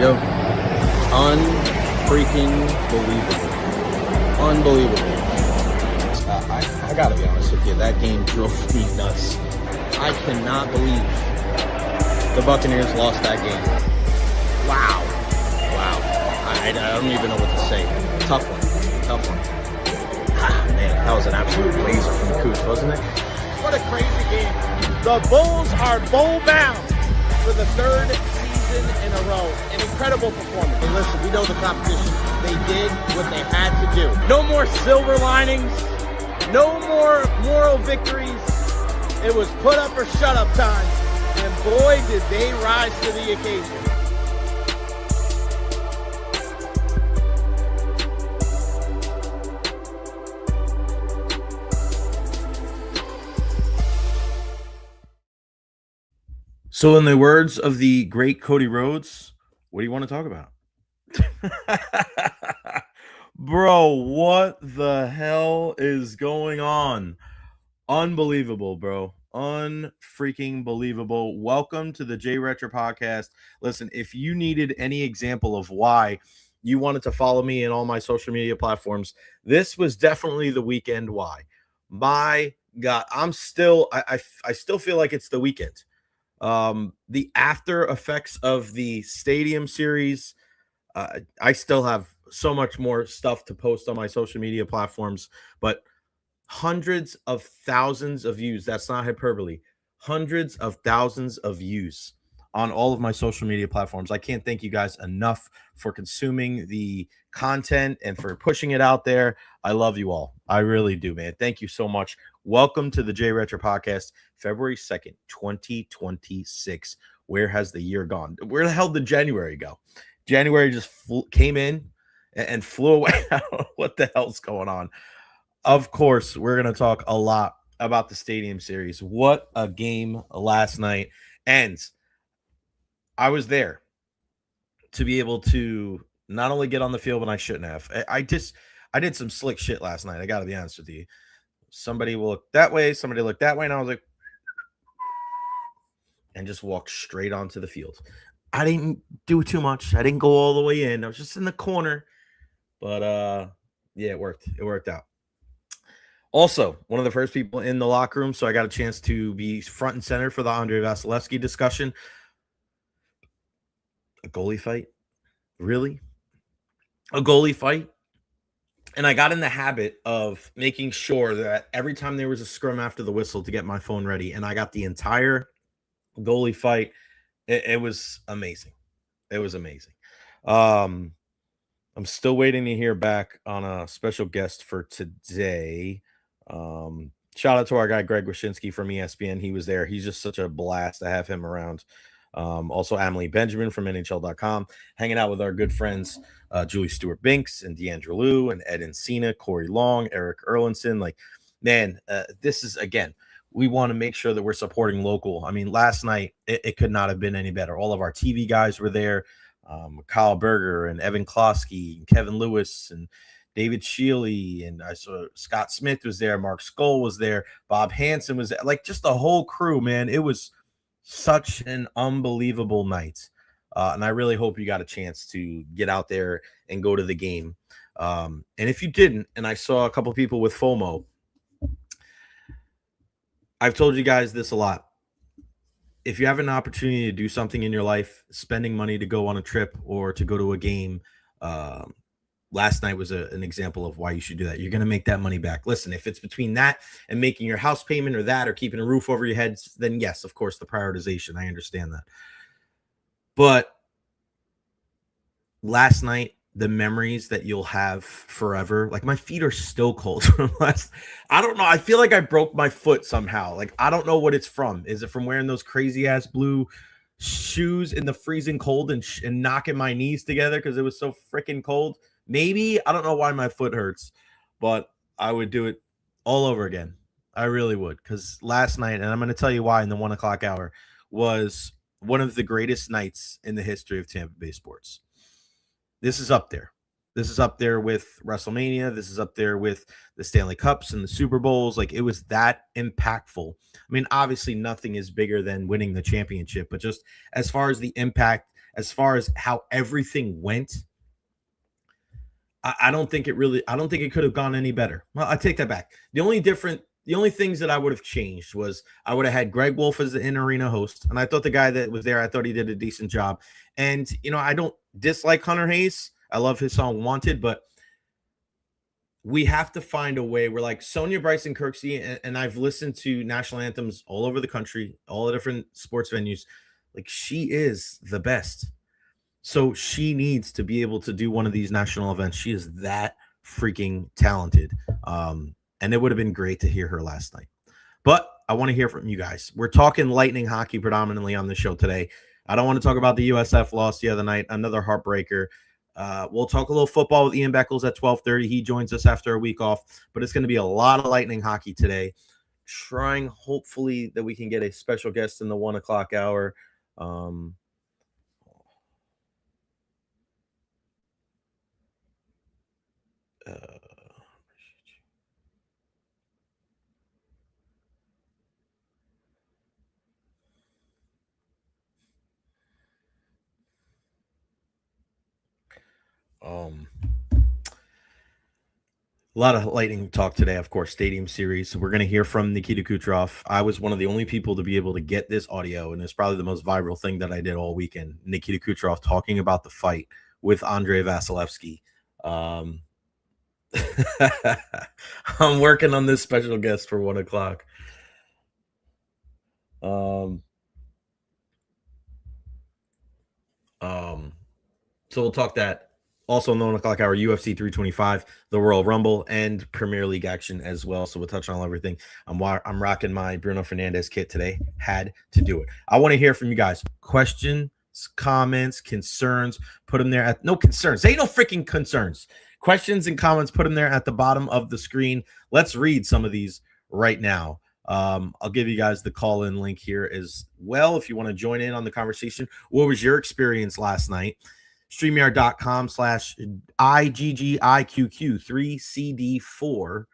go. Unfreaking believable. Unbelievable. I gotta be honest with you. That game drove me nuts. I cannot believe the Buccaneers lost that game. Wow. I don't even know what to say. Tough one. Man, that was an absolute laser from Cooch, wasn't it? What a crazy game. The Bulls are bowl bound for the third season in a row. An incredible performance. And listen, we know the competition. They did what they had to do. No more silver linings. No more moral victories. It was put up or shut up time. And boy, did they rise to the occasion. So in the words of the great Cody Rhodes, what do you want to talk about? Bro, what the hell is going on? Unbelievable, bro. Unfreaking believable. Welcome to the Recher podcast. Listen, if you needed any example of why you wanted to follow me in all my social media platforms, this was definitely the weekend why. My God, I still feel like it's the weekend. The after effects of the stadium series, I still have so much more stuff to post on my social media platforms, but hundreds of thousands of views. That's not hyperbole. Hundreds of thousands of views on all of my social media platforms. I can't thank you guys enough for consuming the content and for pushing it out there. I love you all. I really do, man. Thank you so much. Welcome to the Recher podcast, February 2nd, 2026. Where has the year gone? Where the hell did January go? January just came in and flew away. I don't know what the hell's going on. Of course, we're going to talk a lot about the stadium series. What a game last night. And I was there to be able to not only get on the field when I shouldn't have. I did some slick shit last night. I got to be honest with you. Somebody will look that way. Somebody looked that way. And I was like, and just walked straight onto the field. I didn't do too much. I didn't go all the way in. I was just in the corner. But yeah, it worked. It worked out. Also, one of the first people in the locker room, so I got a chance to be front and center for the Andre Vasilevsky discussion. A goalie fight? Really? A goalie fight? And I got in the habit of making sure that every time there was a scrum after the whistle to get my phone ready, and I got the entire goalie fight. It was amazing. It was amazing. I'm still waiting to hear back on a special guest for today. Shout out to our guy Greg Wyshynski from ESPN. He was there. He's just such a blast to have him around. Also Emily Benjamin from NHL.com, hanging out with our good friends Julie Stewart-Binks and Deandra Liu and Ed Encina, Corey Long, Eric Erlinson. Like, man, this is, again, we want to make sure that we're supporting local. I mean, last night, it could not have been any better. All of our TV guys were there. Kyle Berger and Evan Klosky and Kevin Lewis and David Shealy, and I saw Scott Smith was there. Mark Skoll was there. Bob Hansen was there. Like, just the whole crew, man. It was such an unbelievable night. And I really hope you got a chance to get out there and go to the game. And if you didn't, and I saw a couple people with FOMO, I've told you guys this a lot. If you have an opportunity to do something in your life, spending money to go on a trip or to go to a game, last night was an example of why you should do that. You're going to make that money back. Listen, if it's between that and making your house payment or that or keeping a roof over your heads, then yes, of course, the prioritization. I understand that. But last night, the memories that you'll have forever, like my feet are still cold from last. I don't know. I feel like I broke my foot somehow. Like, I don't know what it's from. Is it from wearing those crazy ass blue shoes in the freezing cold and knocking my knees together because it was so freaking cold? Maybe. I don't know why my foot hurts, but I would do it all over again. I really would, because last night, and I'm going to tell you why in the 1 o'clock hour, was one of the greatest nights in the history of Tampa Bay sports. This is up there. This is up there with WrestleMania. This is up there with the Stanley Cups and the Super Bowls. Like, it was that impactful. I mean, obviously nothing is bigger than winning the championship, but just as far as the impact as far as how everything went, I don't think it could have gone any better. Well, I take that back. The only things that I would have changed was I would have had Greg Wolf as the in-arena host, and I thought the guy that was there, I thought he did a decent job. And I don't dislike Hunter Hayes. I love his song "Wanted," but we have to find a way. We're like Sonia Bryson Kirksey, and I've listened to national anthems all over the country, all the different sports venues. Like, she is the best. So she needs to be able to do one of these national events. She is that freaking talented. And it would have been great to hear her last night. But I want to hear from you guys. We're talking Lightning hockey predominantly on the show today. I don't want to talk about the USF loss the other night, another heartbreaker. We'll talk a little football with Ian Beckles at 12:30. He joins us after a week off. But it's going to be a lot of Lightning hockey today. Trying, hopefully, that we can get a special guest in the 1 o'clock hour. A lot of Lightning talk today, of course, Stadium Series. We're going to hear from Nikita Kucherov. I was one of the only people to be able to get this audio, and it's probably the most viral thing that I did all weekend. Nikita Kucherov talking about the fight with Andrei Vasilevsky. I'm working on this special guest for 1 o'clock. So we'll talk that. Also, in the 1 o'clock hour, UFC 325, the Royal Rumble, and Premier League action as well. So we'll touch on everything. I'm rocking my Bruno Fernandes kit today. Had to do it. I want to hear from you guys. Questions, comments, concerns. Put them there. No concerns. Ain't no freaking concerns. Questions and comments. Put them there at the bottom of the screen. Let's read some of these right now. I'll give you guys the call-in link here as well if you want to join in on the conversation. What was your experience last night? StreamYard.com/IGGIQQ3CD4.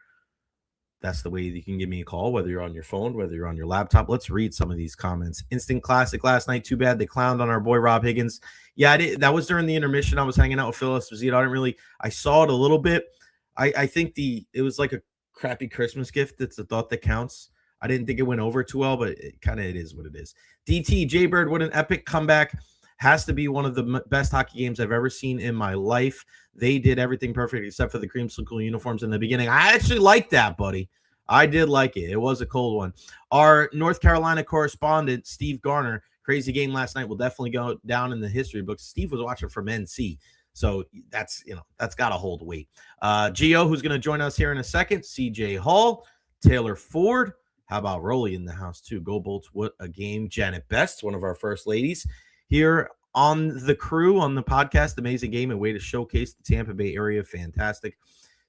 That's the way you can give me a call, whether you're on your phone, whether you're on your laptop. Let's read some of these comments. Instant classic last night. Too bad they clowned on our boy Rob Higgins. Yeah, that was during the intermission. I was hanging out with Phil Esposito. I saw it a little bit. I think it was like a crappy Christmas gift. It's the thought that counts. I didn't think it went over too well, but it is what it is. DT Jaybird, what an epic comeback. Has to be one of the best hockey games I've ever seen in my life. They did everything perfect except for the creamsicle uniforms in the beginning. I actually liked that, buddy. I did like it. It was a cold one. Our North Carolina correspondent, Steve Garner, crazy game last night, will definitely go down in the history books. Steve was watching from NC. So that's got to hold weight. Gio, who's going to join us here in a second. CJ Hall, Taylor Ford. How about Rolly in the house, too? Go Bolts, what a game. Janet Best, one of our first ladies, here on the crew, on the podcast. Amazing game, a way to showcase the Tampa Bay area. Fantastic.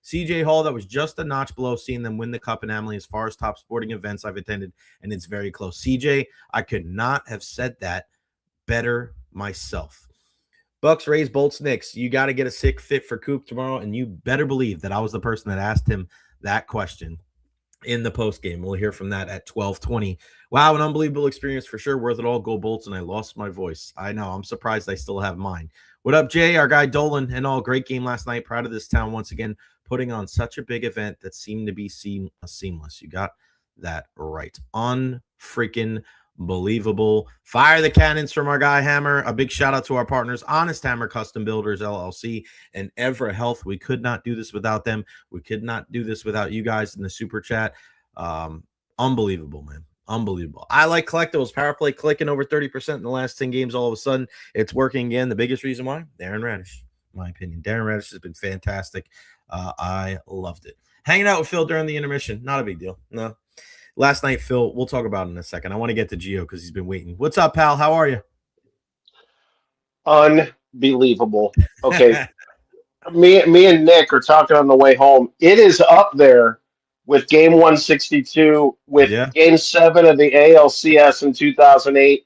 CJ Hall, that was just a notch below seeing them win the Cup in Amalie as far as top sporting events I've attended, and it's very close. CJ, I could not have said that better myself. Bucks, Rays, Bolts, Knicks. You got to get a sick fit for Coop tomorrow, and you better believe that I was the person that asked him that question in the post game. We'll hear from that at 12:20. Wow, an unbelievable experience for sure. Worth it all. Go Bolts, and I lost my voice. I know. I'm surprised I still have mine. What up, Jay? Our guy Dolan and all. Great game last night. Proud of this town once again, putting on such a big event that seemed to be seamless. You got that right. Unfreaking believable. Fire the cannons from our guy Hammer. A big shout out to our partners, Honest Hammer Custom Builders LLC and Evra Health. We could not do this without them. We could not do this without you guys in the super chat. Unbelievable, man. Unbelievable. I like collectibles. Power play clicking over 30% in the last 10 games. All of a sudden, it's working again. The biggest reason why? Darren Radish, in my opinion. Darren Radish has been fantastic. I loved it. Hanging out with Phil during the intermission. Not a big deal. No. Last night, Phil, we'll talk about it in a second. I want to get to Gio because he's been waiting. What's up, pal? How are you? Unbelievable. Okay. me and Nick are talking on the way home. It is up there with Game 162, with Game 7 of the ALCS in 2008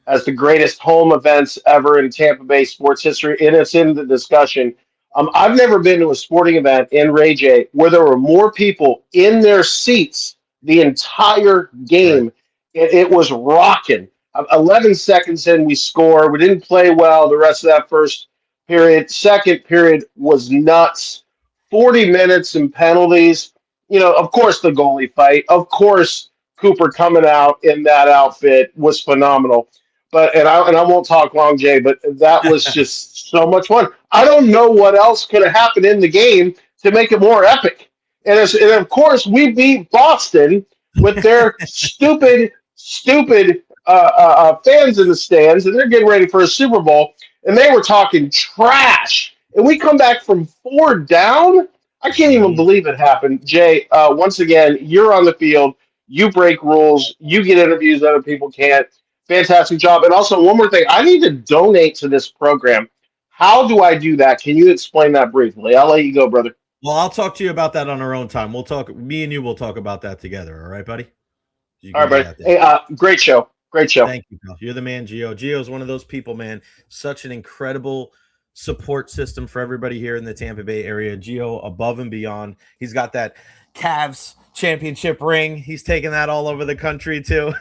as the greatest home events ever in Tampa Bay sports history, and it's in the discussion. I've never been to a sporting event in Ray J where there were more people in their seats the entire game. Right. It was rocking. 11 seconds in, we score. We didn't play well the rest of that first period. Second period was nuts. 40 minutes and penalties. Of course, the goalie fight. Of course, Cooper coming out in that outfit was phenomenal. And I won't talk long, Jay, but that was just so much fun. I don't know what else could have happened in the game to make it more epic. And of course, we beat Boston with their stupid fans in the stands, and they're getting ready for a Super Bowl, and they were talking trash. And we come back from 4 down. I can't even believe it happened. Jay, once again, you're on the field. You break rules. You get interviews that other people can't. Fantastic job. And also, one more thing. I need to donate to this program. How do I do that? Can you explain that briefly? I'll let you go, brother. Well, I'll talk to you about that on our own time. Me and you will talk about that together. All right, buddy? All right, buddy. Hey, great show. Great show. Thank you, pal. You're the man, Gio. Gio's one of those people, man. Such an incredible support system for everybody here in the Tampa Bay area. Gio, above and beyond. He's got that Cavs championship ring. He's taking that all over the country, too.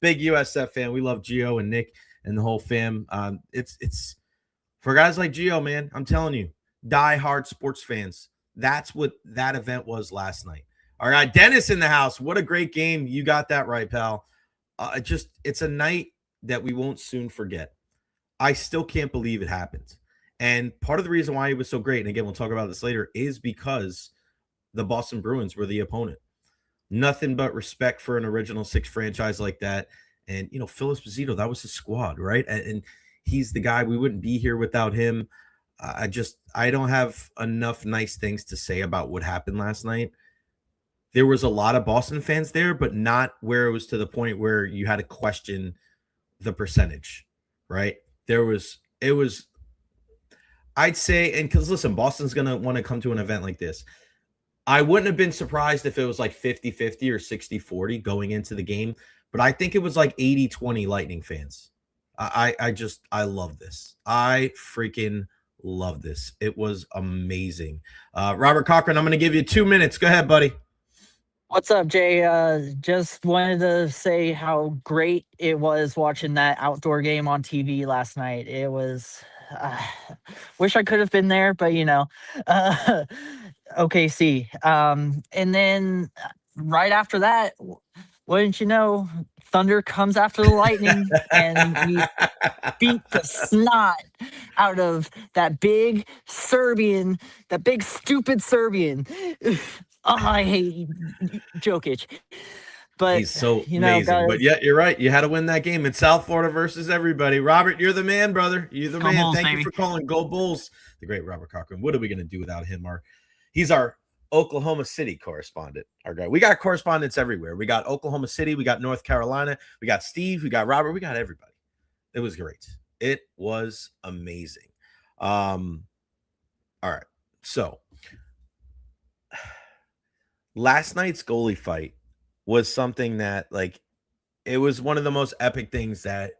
Big USF fan. We love Gio and Nick and the whole fam. It's for guys like Gio, man, I'm telling you, die-hard sports fans. That's what that event was last night. All right, Dennis in the house. What a great game. You got that right, pal. It's a night that we won't soon forget. I still can't believe it happened. And part of the reason why it was so great, and again, we'll talk about this later, is because the Boston Bruins were the opponent. Nothing but respect for an Original Six franchise like that. And, Phil Esposito, that was his squad, right? And he's the guy. We wouldn't be here without him. I don't have enough nice things to say about what happened last night. There was a lot of Boston fans there, but not where it was to the point where you had to question the percentage, right? I'd say, and because listen, Boston's going to want to come to an event like this. I wouldn't have been surprised if it was like 50-50 or 60-40 going into the game, but I think it was like 80-20 Lightning fans. I love this. I freaking love this. It was amazing. Robert Cochran, I'm going to give you 2 minutes. Go ahead, buddy. What's up, Jay? Just wanted to say how great it was watching that outdoor game on TV last night. It was, wish I could have been there, but OKC. And then right after that, wouldn't you know, Thunder comes after the Lightning and we beat the snot out of that big stupid Serbian. Oh, I hate Jokic. But he's so amazing. But yeah, you're right. You had to win that game. It's South Florida versus everybody. Robert, you're the man, brother. You're the man. Bulls, Thank baby. you for calling. Go Bulls. The great Robert Cochran. What are we going to do without him? He's our Oklahoma City correspondent. Our guy. We got correspondents everywhere. We got Oklahoma City. We got North Carolina. We got Steve. We got Robert. We got everybody. It was great. It was amazing. All right. So last night's goalie fight was something that, it was one of the most epic things that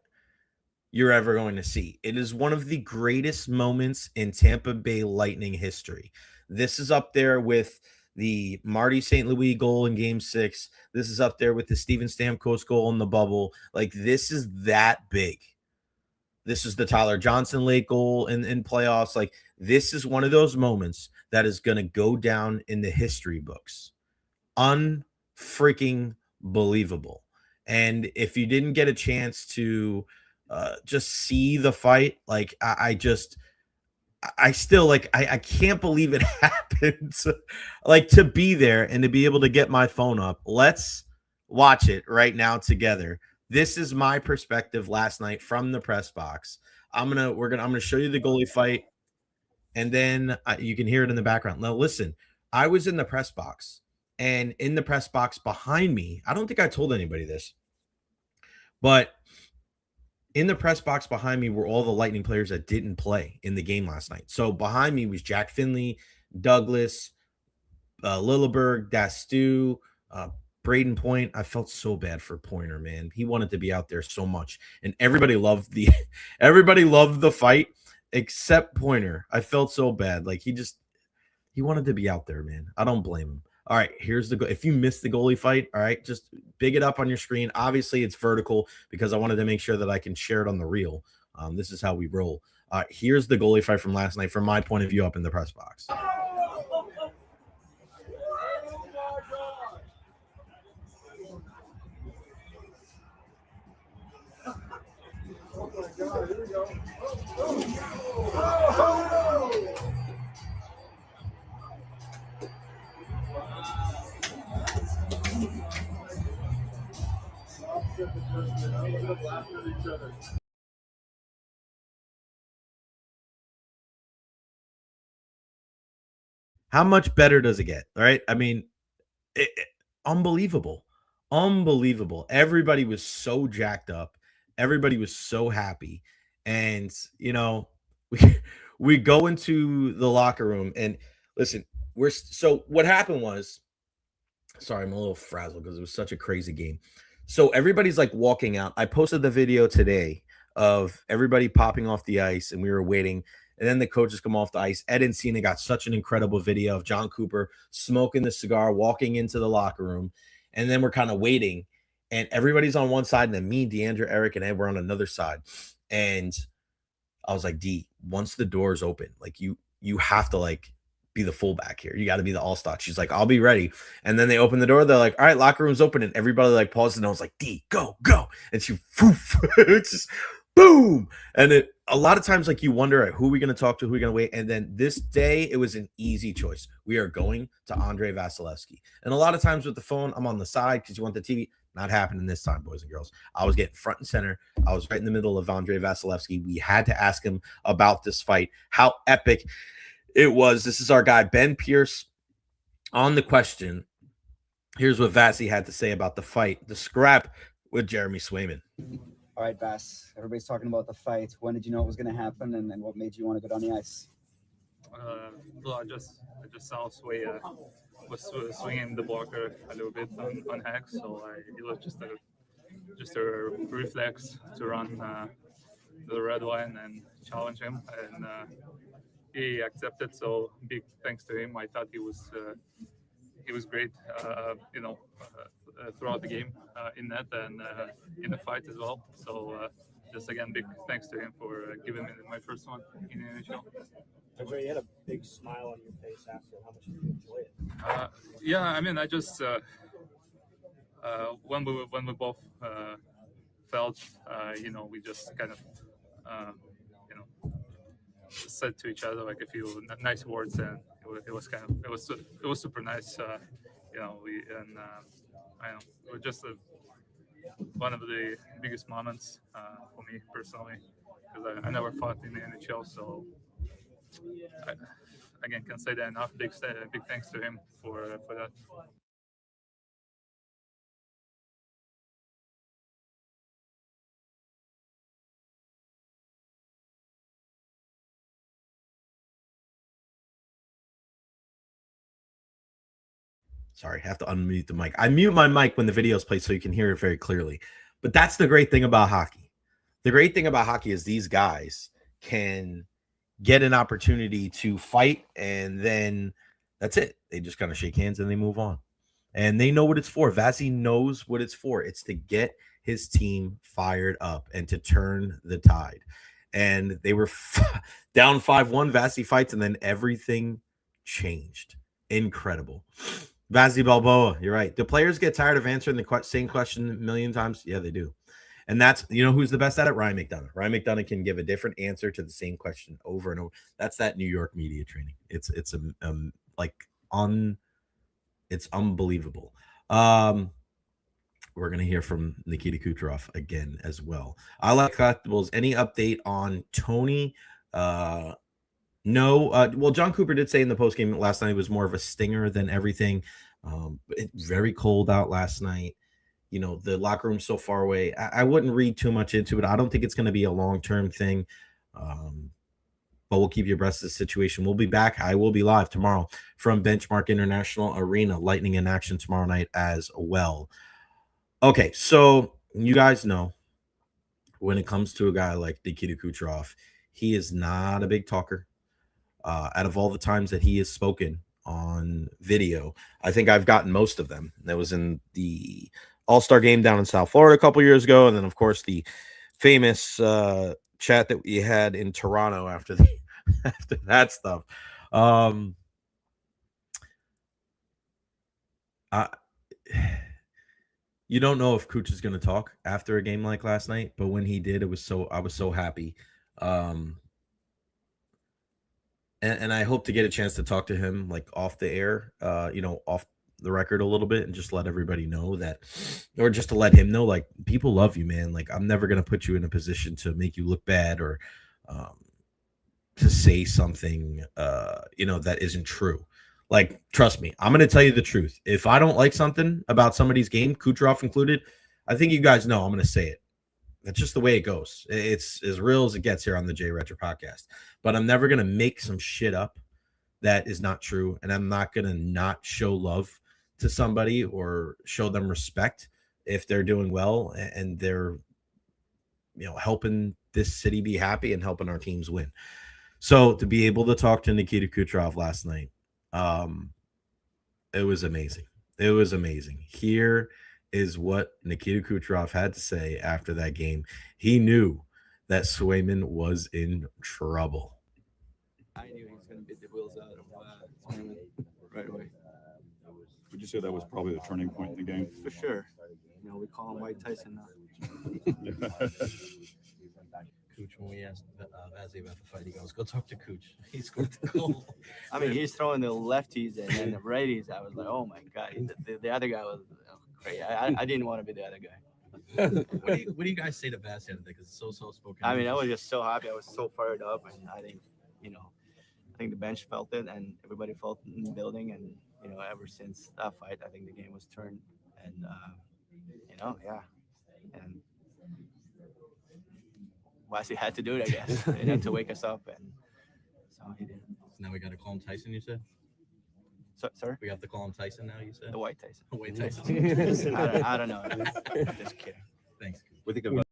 you're ever going to see. It is one of the greatest moments in Tampa Bay Lightning history. This is up there with the Marty St. Louis goal in Game 6. This is up there with the Steven Stamkos goal in the bubble. This is that big. This is the Tyler Johnson late goal in playoffs. This is one of those moments that is going to go down in the history books. Unfreaking believable. And if you didn't get a chance to just see the fight, I can't believe it happened. To be there and to be able to get my phone up. Let's watch it right now together. This is my perspective last night from the press box. I'm gonna show you the goalie fight, and then you can hear it in the background. Now, listen, I was in the press box. And in the press box behind me, I don't think I told anybody this, but in the press box behind me were all the Lightning players that didn't play in the game last night. So behind me was Jack Finley, Douglas, Lilleberg, Dastu, Braden Point. I felt so bad for Pointer, man. He wanted to be out there so much, and everybody loved the fight except Pointer. I felt so bad. He wanted to be out there, man. I don't blame him. All right, here's the if you missed the goalie fight, all right, just big it up on your screen. Obviously, it's vertical because I wanted to make sure that I can share it on the reel. This is how we roll. Here's the goalie fight from last night from my point of view up in the press box. How much better does it get? All right. I mean, unbelievable. Unbelievable. Everybody was so jacked up. Everybody was so happy. And, we we go into the locker room and listen, so what happened was, sorry, I'm a little frazzled because it was such a crazy game. So everybody's like walking out. I posted the video today of everybody popping off the ice and we were waiting. And then the coaches come off the ice. Ed and Cena got such an incredible video of John Cooper smoking the cigar, walking into the locker room. And then we're kind of waiting. And everybody's on one side. And then me, DeAndre, Eric, and Ed were on another side. And I was like, D, once the doors open, like you have to like be the fullback here. You got to be the all-star. She's like, I'll be ready. And then they open the door. They're like, all right, locker room's open. And everybody like paused. And I was like, D, go. And she, it's just boom. And a lot of times, like you wonder, right, who are we going to talk to? Who are we going to wait? And then this day, it was an easy choice. We are going to Andrei Vasilevsky. And a lot of times with the phone, I'm on the side because you want the TV. Not happening this time, boys and girls. I was getting front and center. I was right in the middle of Andrei Vasilevsky. We had to ask him about this fight, how epic it was. This is our guy, Ben Pierce, on the question. Here's what Vasy had to say about the fight, the scrap with Jeremy Swayman. All right, Vas, everybody's talking about the fight. When did you know it was going to happen, and what made you want to go down the ice? Well, I just saw Sway was swinging the blocker a little bit on Hex, so it was just a reflex to run the red line and challenge him, and he accepted. So big thanks to him. I thought he was great, throughout the game in net and in the fight as well. So just again, big thanks to him for giving me my first one in the NHL. You had a big smile on your face after. How much did you enjoy it? Yeah, I mean, I just when we both felt, we just kind of, said to each other like a few nice words, and it was super nice. I know it was just one of the biggest moments for me personally, because I never fought in the NHL, so. I, again, can't say that enough. Big thanks to him for that. Sorry, I have to unmute the mic. I mute my mic when the video's played so you can hear it very clearly. But that's the great thing about hockey. The great thing about hockey is these guys can get an opportunity to fight, and then that's it. They just kind of shake hands and they move on. And they know what it's for. Vasy knows what it's for. It's to get his team fired up and to turn the tide. And they were down 5-1. Vasy fights, and then everything changed. Incredible. Vasy Balboa, you're right. Do players get tired of answering the same question a million times? Yeah, they do. And that's, who's the best at it? Ryan McDonough. Ryan McDonough can give a different answer to the same question over and over. That's that New York media training. It's unbelievable. We're going to hear from Nikita Kucherov again as well. I like collectibles. Any update on Tony? No. Well, John Cooper did say in the postgame last night it was more of a stinger than everything. It's very cold out last night. The locker room's so far away. I wouldn't read too much into it. I don't think it's going to be a long-term thing. But we'll keep you abreast of the situation. We'll be back. I will be live tomorrow from Benchmark International Arena. Lightning in action tomorrow night as well. Okay, so you guys know when it comes to a guy like Nikita Kucherov, he is not a big talker. Out of all the times that he has spoken on video. I think I've gotten most of them. That was in the All-Star game down in South Florida a couple years ago, and then of course the famous chat that we had in Toronto after that stuff. You don't know if Cooch is going to talk after a game like last night, but when he did, I was so happy. And I hope to get a chance to talk to him like off the air, off the record a little bit, and just let everybody know that, or just to let him know, like, people love you, man. Like, I'm never going to put you in a position to make you look bad or to say something, that isn't true. Like, trust me, I'm going to tell you the truth. If I don't like something about somebody's game, Kucherov included, I think you guys know I'm going to say it. That's just the way it goes. It's as real as it gets here on the Jay Recher podcast. But I'm never going to make some shit up that is not true. And I'm not going to not show love to somebody or show them respect if they're doing well and they're, helping this city be happy and helping our teams win. So to be able to talk to Nikita Kucherov last night, it was amazing. It was amazing. Here is what Nikita Kucherov had to say after that game. He knew that Swayman was in trouble. I knew he was going to beat the wheels out of Swayman right away. Would you say that was probably the turning point in the game? For sure. We call him White Tyson now. Cooch, when we asked Vasy about the fight, he goes, "Go talk to Cooch. He scored the goal." I mean, he's throwing the lefties and then the righties. I was like, oh my God. The other guy was crazy. I didn't want to be the other guy. What do you guys say to Vasy today? Because it's so spoken. I mean, I was just so happy. I was so fired up, and I think, I think the bench felt it, and everybody felt it in the building. And ever since that fight, I think the game was turned, and yeah, and Vasy had to do it, I guess. He had to wake us up, and so he did. So now we got to call him Tyson, you said? Sorry? We have to call him Tyson now, you said? The White Tyson. The White Tyson. I don't know. Just kidding. Thanks. What do you think about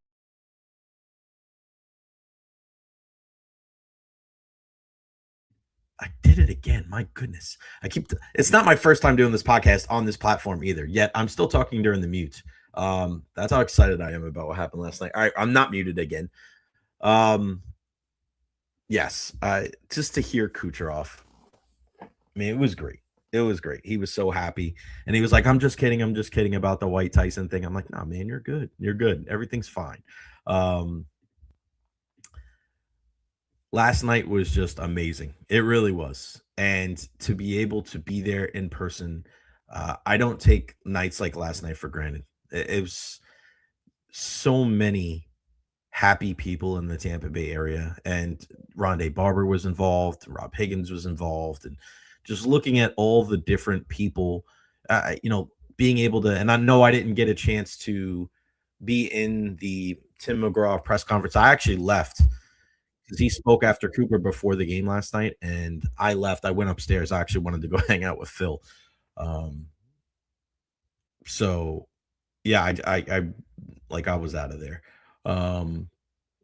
I did it again. My goodness. It's not my first time doing this podcast on this platform either, yet I'm still talking during the mute. That's how excited I am about what happened last night. All right, I'm not muted again. Yes, just to hear Kucherov, I mean, it was great. It was great. He was so happy. And he was like, I'm just kidding about the White Tyson thing. I'm like, nah, man, you're good. You're good. Everything's fine. Last night was just amazing. It really was. And to be able to be there in person, I don't take nights like last night for granted. It was so many happy people in the Tampa Bay area. And Rondé Barber was involved. Rob Higgins was involved. And just looking at all the different people, being able to, and I know I didn't get a chance to be in the Tim McGraw press conference. I actually left because he spoke after Cooper before the game last night, and I left. I went upstairs. I actually wanted to go hang out with Phil. So yeah, I was out of there. And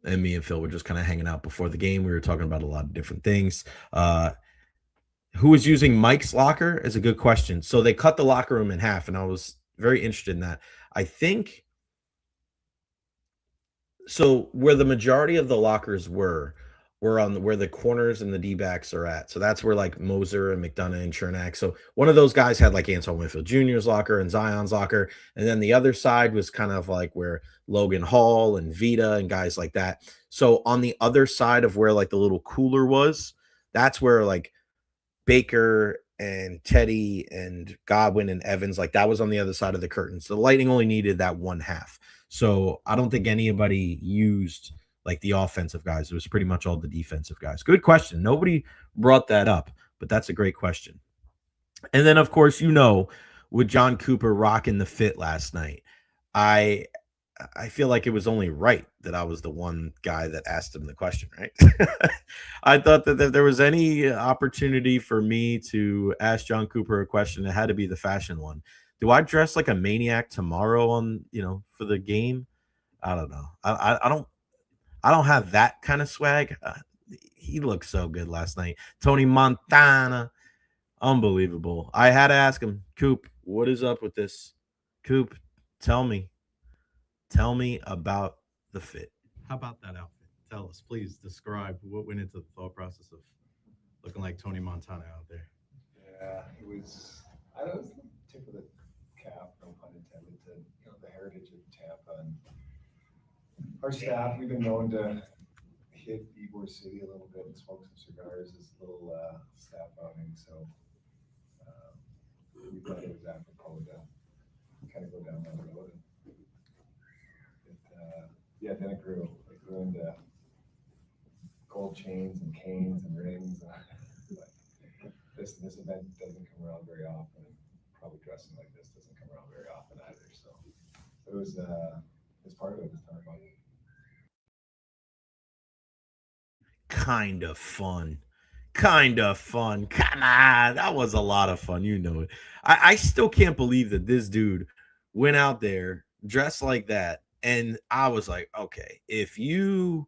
me and Phil were just kind of hanging out before the game. We were talking about a lot of different things. Who was using Mike's locker is a good question. So they cut the locker room in half, and I was very interested in that. I think so. Where the majority of the lockers were on where the corners and the D-backs are at. So that's where like Moser and McDonough and Chernak. So one of those guys had like Antoine Winfield Jr.'s locker and Zion's locker. And then the other side was kind of like where Logan Hall and Vita and guys like that. So on the other side of where like the little cooler was, that's where like Baker and Teddy and Godwin and Evans, like that was on the other side of the curtain. So the Lightning only needed that one half. So I don't think anybody used like the offensive guys. It was pretty much all the defensive guys. Good question. Nobody brought that up, but that's a great question. And then, of course, with John Cooper rocking the fit last night, I feel like it was only right that I was the one guy that asked him the question, right? I thought that if there was any opportunity for me to ask John Cooper a question, it had to be the fashion one. Do I dress like a maniac tomorrow for the game? I don't know. I don't have that kind of swag. He looked so good last night. Tony Montana. Unbelievable. I had to ask him, Coop, what is up with this? Coop, tell me about the fit. How about that outfit? Tell us, please describe what went into the thought process of looking like Tony Montana out there. Yeah, it was. I don't know, it was the tip of the cap, no pun intended, to the heritage of Tampa and our staff. We've been known to hit Ybor City a little bit and smoke some cigars as a little staff outing. So we thought it was apropos to kind of go down that road. And then it grew. It grew into gold chains and canes and rings. This event doesn't come around very often. Probably dressing like this doesn't come around very often either. So it was part of it this time. Kind of fun. Come on. That was a lot of fun. You know it. I still can't believe that this dude went out there dressed like that. And I was like, okay, if you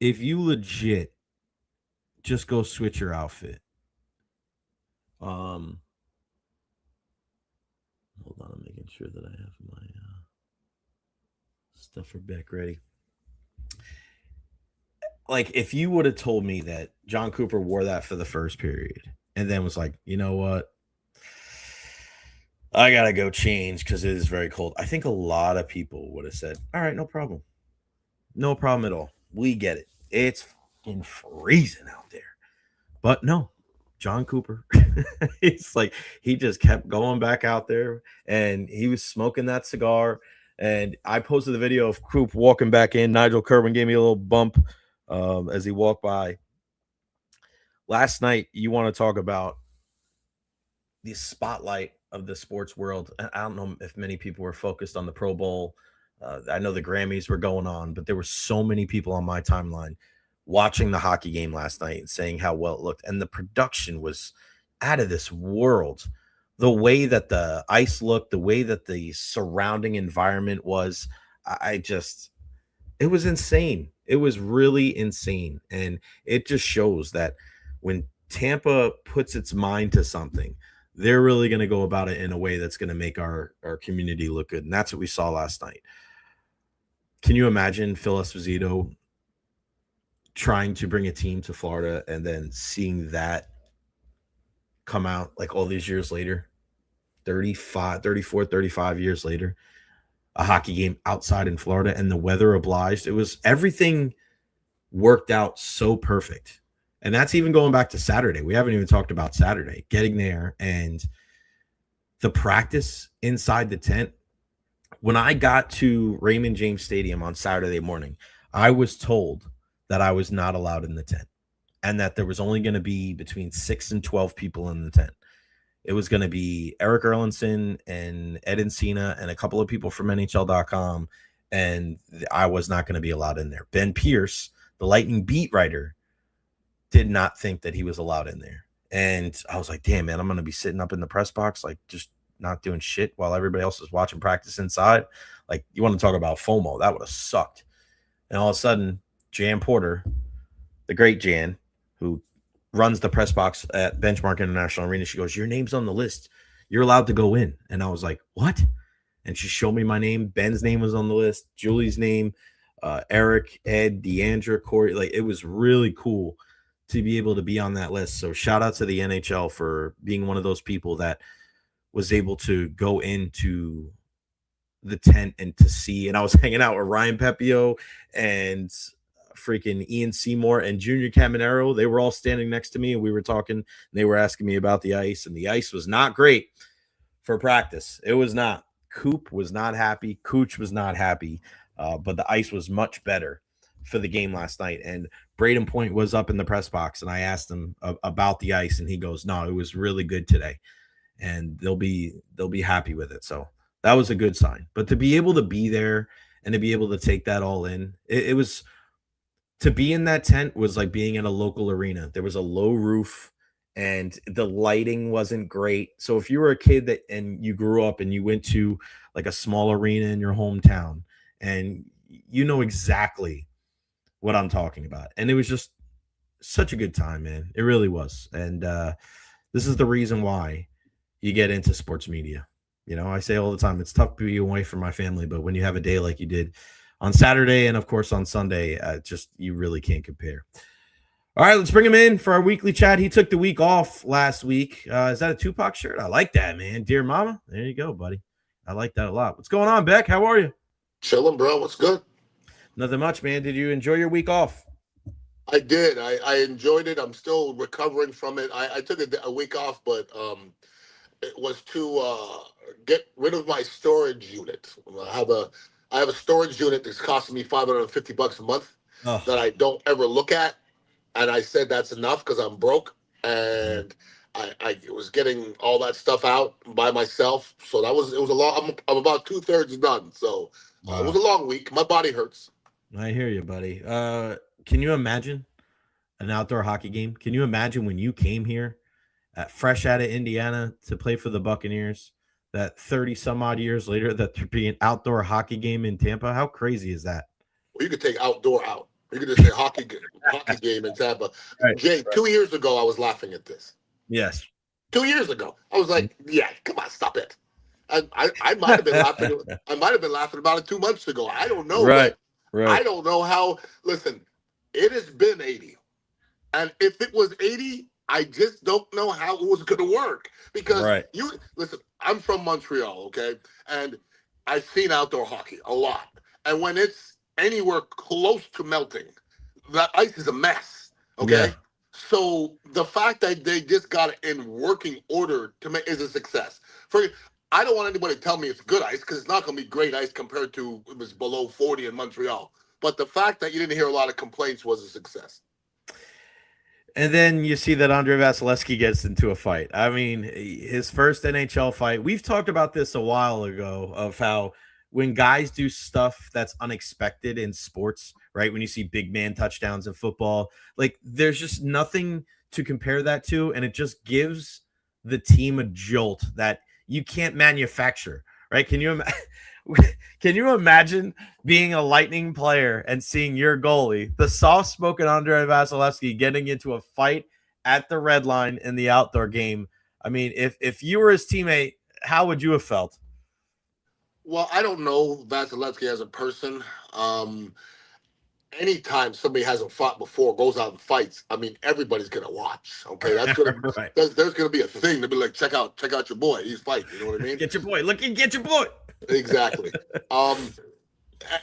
legit just go switch your outfit. Hold on, I'm making sure that I have my stuff for Beck ready. Like, if you would have told me that John Cooper wore that for the first period and then was like, you know what? I got to go change because it is very cold. I think a lot of people would have said, all right, no problem. No problem at all. We get it. It's fucking freezing out there. But no, John Cooper, it's like he just kept going back out there and he was smoking that cigar. And I posted the video of Coop walking back in. Nigel Kerwin gave me a little bump as he walked by. Last night, you want to talk about the spotlight of the sports world. I don't know if many people were focused on the Pro Bowl. I know the Grammys were going on, but there were so many people on my timeline watching the hockey game last night and saying how well it looked. And the production was out of this world. The way that the ice looked, the way that the surrounding environment was, it was insane. It was really insane. And it just shows that when Tampa puts its mind to something, they're really going to go about it in a way that's going to make our community look good. And that's what we saw last night. Can you imagine Phil Esposito trying to bring a team to Florida and then seeing that come out like all these years later, 35 years later, a hockey game outside in Florida, and the weather obliged. It was, everything worked out so perfect. And that's even going back to Saturday. We haven't even talked about Saturday, getting there and the practice inside the tent. When I got to Raymond James Stadium on Saturday morning, I was told that I was not allowed in the tent and that there was only going to be between 6 and 12 people in the tent. It was going to be Eric Erlinson and Ed Encina and a couple of people from NHL.com, and I was not going to be allowed in there. Ben Pierce, the Lightning beat writer, did not think that he was allowed in there. And I was like, damn, man, I'm going to be sitting up in the press box, like just not doing shit while everybody else is watching practice inside. Like, you want to talk about FOMO? That would have sucked. And all of a sudden, Jan Porter, the great Jan, who runs the press box at Benchmark International Arena, she goes, your name's on the list. You're allowed to go in. And I was like, what? And she showed me my name. Ben's name was on the list. Julie's name, Eric, Ed, Deandra, Corey. Like, it was really cool to be able to be on that list. So shout out to the NHL for being one of those people that was able to go into the tent and to see. And I was hanging out with Ryan Pepio and freaking Ian Seymour and Junior Caminero. They were all standing next to me and we were talking, and they were asking me about the ice, and the ice was not great for practice. It was not. Coop was not happy. Cooch was not happy. But the ice was much better for the game last night. And Braden Point was up in the press box, and I asked him about the ice, and he goes, no, it was really good today, and they'll be happy with it. So that was a good sign. But to be able to be there and to be able to take that all in, it was, to be in that tent was like being in a local arena. There was a low roof and the lighting wasn't great. So if you were a kid and you grew up and you went to like a small arena in your hometown, and you know exactly what I'm talking about. And it was just such a good time, man. It really was. And This is the reason why you get into sports media. You know, I say all the time, it's tough to be away from my family, but when you have a day like you did on Saturday and, of course, on Sunday, you really can't compare. All right, let's bring him in for our weekly chat. He took the week off last week. Is that a Tupac shirt? I like that, man. Dear Mama. There you go, buddy. I like that a lot. What's going on, Beck? How are you? Chilling, bro. What's good? Nothing much, man. Did you enjoy your week off? I did. I enjoyed it. I'm still recovering from it. I took a week off, but it was to get rid of my storage unit. I have a storage unit that's costing me $550 a month that I don't ever look at. And I said that's enough because I'm broke, and I was getting all that stuff out by myself. So it was a long. I'm about 2/3 done. So it was a long week. My body hurts. I hear you, buddy. Can you imagine an outdoor hockey game? Can you imagine when you came here, fresh out of Indiana, to play for the Buccaneers? That 30 some odd years later, that there'd be an outdoor hockey game in Tampa. How crazy is that? Well, you could take outdoor out. You could just say hockey game in Tampa. Right. Jay, 2 years ago, I was laughing at this. Yes. 2 years ago, I was like, "Yeah, come on, stop it." I might have been laughing. I might have been laughing about it 2 months ago. I don't know. Right. Right. I don't know how. Listen, it has been 80, and if it was 80, I just don't know how it was going to work because you listen. I'm from Montreal, okay, and I've seen outdoor hockey a lot, and when it's anywhere close to melting, that ice is a mess. Okay. Yeah. So the fact that they just got it in working order to make is a success. I don't want anybody to tell me it's good ice because it's not going to be great ice compared to it was below 40 in Montreal. But the fact that you didn't hear a lot of complaints was a success. And then you see that Andrei Vasilevsky gets into a fight. I mean, his first NHL fight. We've talked about this a while ago of how when guys do stuff that's unexpected in sports, right? When you see big man touchdowns in football, like there's just nothing to compare that to. And it just gives the team a jolt that you can't manufacture, right? Can you imagine being a Lightning player and seeing your goalie, the soft-spoken Andrei Vasilevsky, getting into a fight at the red line in the outdoor game? I mean, if you were his teammate, how would you have felt? Well, I don't know Vasilevsky as a person. Anytime somebody hasn't fought before, goes out and fights, I mean, everybody's gonna watch. Okay, that's gonna there's gonna be a thing to be like, check out your boy, he's fighting. You know what I mean? Get your boy, get your boy. Exactly. And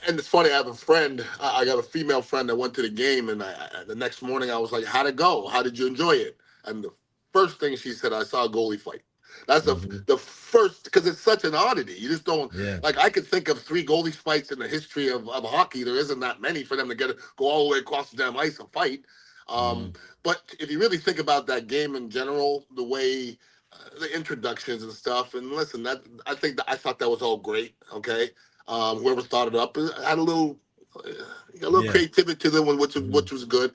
it's funny. I have a friend. I got a female friend that went to the game, and the next morning I was like, "How'd it go? How did you enjoy it?" And the first thing she said, "I saw a goalie fight." That's the first, because it's such an oddity. You just don't like. I could think of 3 goalie fights in the history of hockey. There isn't that many for them to go all the way across the damn ice and fight. But if you really think about that game in general, the way the introductions and stuff, and listen, I thought that was all great. Okay, whoever started up had a little creativity to them, which was good.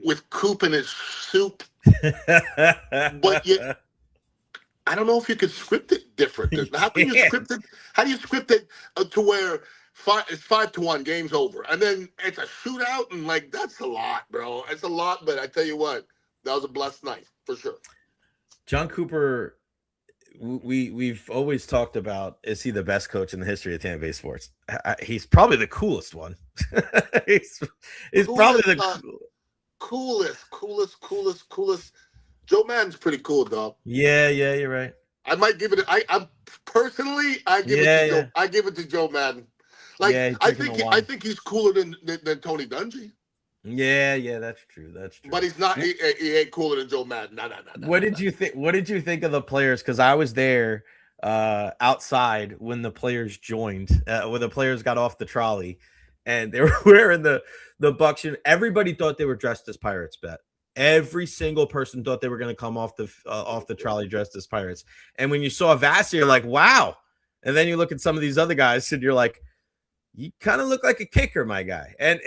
With Coop and his soup, but I don't know if you could script it different. How can you script it? How do you script it to where it's 5-1, game's over, and then it's a shootout, and like that's a lot, bro. It's a lot, but I tell you what, that was a blessed night for sure. John Cooper, we've always talked about, is he the best coach in the history of Tampa Bay sports? He's probably the coolest one. he's probably the coolest. Joe Madden's pretty cool, dog. Yeah, you're right. I might give it. I personally, I give it to Joe Madden. Like I think he's cooler than Tony Dungy. Yeah, that's true. But he's not. He ain't cooler than Joe Madden. No. What did you think? What did you think of the players? Because I was there outside when the players joined, when the players got off the trolley, and they were wearing the Bucks. Everybody thought they were dressed as Pirates. Bet every single person thought they were going to come off the trolley dressed as Pirates. And when you saw Vasy, you're like, wow. And then you look at some of these other guys, and you're like, you kind of look like a kicker, my guy. And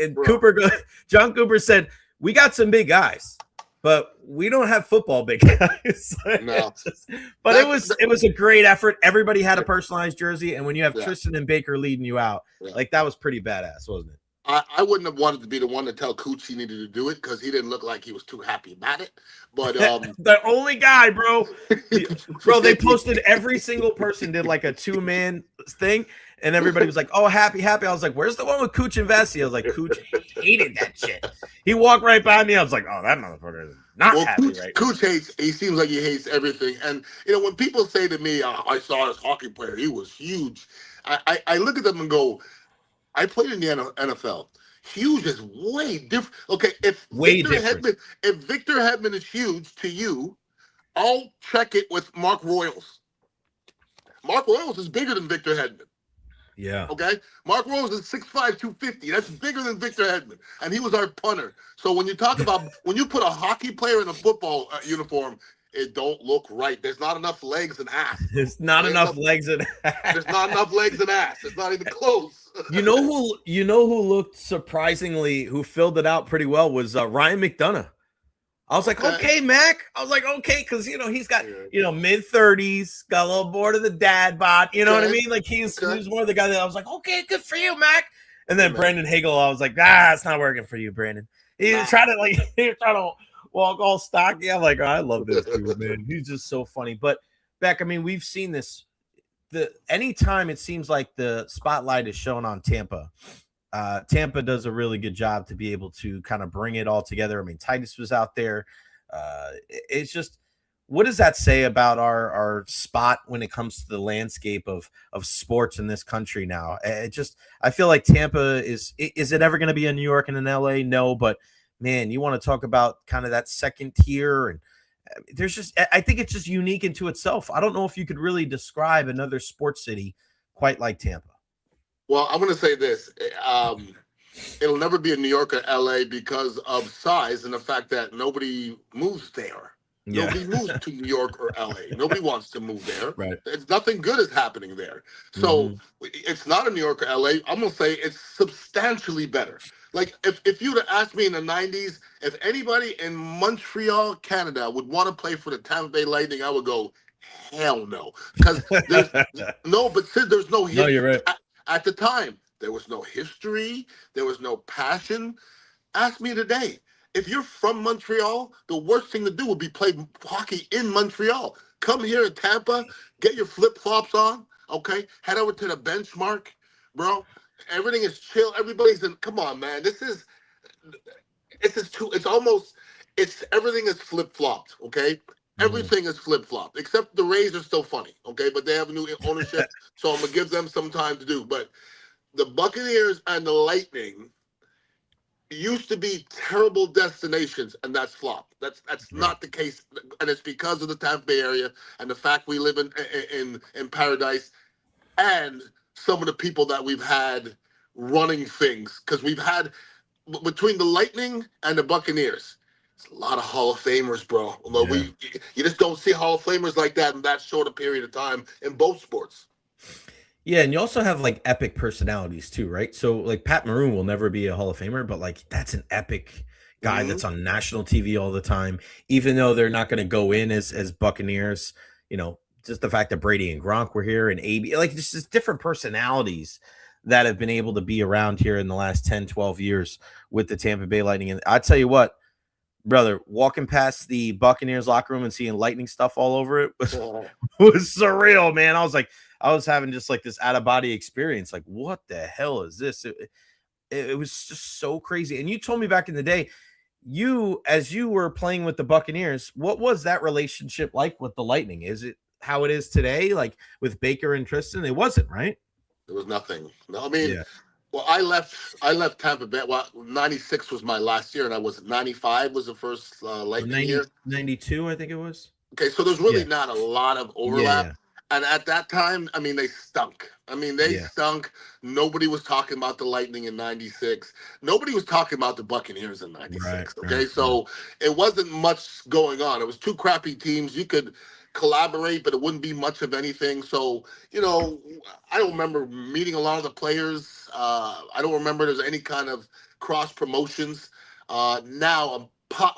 John Cooper said, we got some big guys, but we don't have football big guys. No. But it was a great effort. Everybody had a personalized jersey. And when you have Tristan and Baker leading you out, like that was pretty badass, wasn't it? I wouldn't have wanted to be the one to tell Cooch he needed to do it because he didn't look like he was too happy about it. But the only guy, bro. Bro, they posted every single person did like a 2-man thing, and everybody was like, "Oh, happy." I was like, "Where's the one with Cooch and Vasy?" I was like, "Cooch hated that shit." He walked right by me. I was like, "Oh, that motherfucker is not happy right now." Cooch hates. He seems like he hates everything. And when people say to me, "I saw this hockey player. He was huge," I look at them and go, "I played in the NFL. Huge is way different." Okay, if Victor Hedman is huge to you, I'll check it with Mark Royals. Mark Royals is bigger than Victor Hedman. Yeah. Okay. Mark Royals is 6'5", 250. That's bigger than Victor Hedman, and he was our punter. So when you talk about when you put a hockey player in a football uniform, it don't look right. There's not enough legs and ass. There's not enough legs and there's not enough legs and ass. It's not even close. You know who looked surprisingly, who filled it out pretty well was Ryan McDonough. I was like, okay, Mac. I was like, okay, because he's got mid-30s, got a little bored of the dad bod. You know what I mean? Like he's one of the guys that I was like, okay, good for you, Mac. And then Brandon Hagel, I was like, it's not working for you, Brandon. He's trying to walk all stocky. I'm like, I love this dude, man. He's just so funny. But Beck, I mean, we've seen this. Anytime it seems like the spotlight is shown on Tampa. Tampa does a really good job to be able to kind of bring it all together. I mean, Titus was out there. It's just, what does that say about our spot when it comes to the landscape of sports in this country now? I feel like Tampa is it ever going to be a New York and an LA? No, but man, you want to talk about kind of that second tier, and I think it's just unique into itself. I don't know if you could really describe another sports city quite like Tampa. Well, I'm going to say this. It'll never be in New York or LA because of size and the fact that nobody moves there. Yeah. Nobody moves to New York or LA. Nobody wants to move there. Right. It's nothing good is happening there. So it's not in New York or LA. I'm going to say it's substantially better. Like if you'd have asked me in the 90s, if anybody in Montreal, Canada would want to play for the Tampa Bay Lightning, I would go, hell no. Because there's no history. No, you're right. At the time, there was no history. There was no passion. Ask me today. If you're from Montreal, the worst thing to do would be play hockey in Montreal. Come here in Tampa, get your flip-flops on, okay? Head over to the benchmark, bro. Everything is chill. Everybody's in. Come on, man. Everything is flip-flopped, okay? Everything is flip-flopped, except the Rays are still funny, okay? But they have new ownership, so I'm going to give them some time to do. But the Buccaneers and the Lightning used to be terrible destinations, and that's flopped. That's not the case, and it's because of the Tampa Bay area and the fact we live in paradise and some of the people that we've had running things. Because we've had, between the Lightning and the Buccaneers, it's a lot of Hall of Famers, bro. Although you just don't see Hall of Famers like that in that short a period of time in both sports. Yeah, and you also have like epic personalities too, right? So like Pat Maroon will never be a Hall of Famer, but like that's an epic guy that's on national TV all the time. Even though they're not going to go in as Buccaneers, just the fact that Brady and Gronk were here and AB, like just different personalities that have been able to be around here in the last 10, 12 years with the Tampa Bay Lightning. And I tell you what, brother, walking past the Buccaneers locker room and seeing Lightning stuff all over it was surreal, man. I was having just like this out-of-body experience. Like, what the hell is this? It was just so crazy. And you told me back in the day, as you were playing with the Buccaneers, what was that relationship like with the Lightning? Is it how it is today, like with Baker and Tristan? It wasn't, right? There was nothing. No, I mean, well, I left Tampa Bay. Well, 96 was my last year, and I was 95 was the first Lightning year. 92, I think it was. Okay, so there's really not a lot of overlap. Yeah. And at that time, I mean, they stunk. They stunk. Nobody was talking about the Lightning in 96. Nobody was talking about the Buccaneers in 96. So it wasn't much going on. It was two crappy teams. You could collaborate, but it wouldn't be much of anything. So, I don't remember meeting a lot of the players. I don't remember there's any kind of cross promotions. Now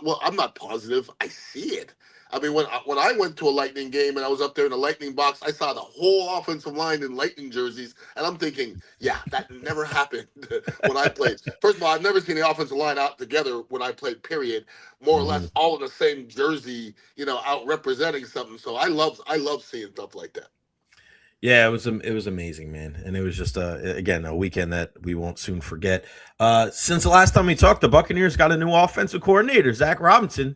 Well, I'm not positive. I see it. I mean, when I went to a Lightning game and I was up there in the Lightning box, I saw the whole offensive line in Lightning jerseys, and I'm thinking, yeah, that never happened when I played. First of all, I've never seen the offensive line out together when I played. Period. More or less, all in the same jersey, out representing something. So I love seeing stuff like that. Yeah, it was amazing, man, and it was just again a weekend that we won't soon forget. Since the last time we talked, the Buccaneers got a new offensive coordinator, Zach Robinson.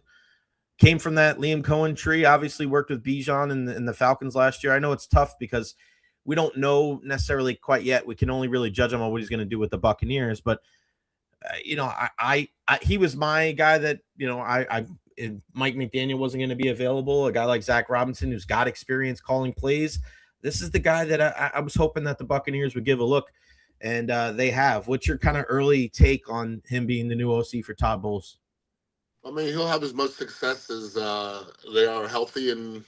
Came from that Liam Cohen tree, obviously worked with Bijan in the Falcons last year. I know it's tough because we don't know necessarily quite yet. We can only really judge him on what he's going to do with the Buccaneers. But, he was my guy that, Mike McDaniel wasn't going to be available. A guy like Zach Robinson who's got experience calling plays. This is the guy that I was hoping that the Buccaneers would give a look, and they have. What's your kind of early take on him being the new OC for Todd Bowles? I mean, he'll have as much success as they are healthy and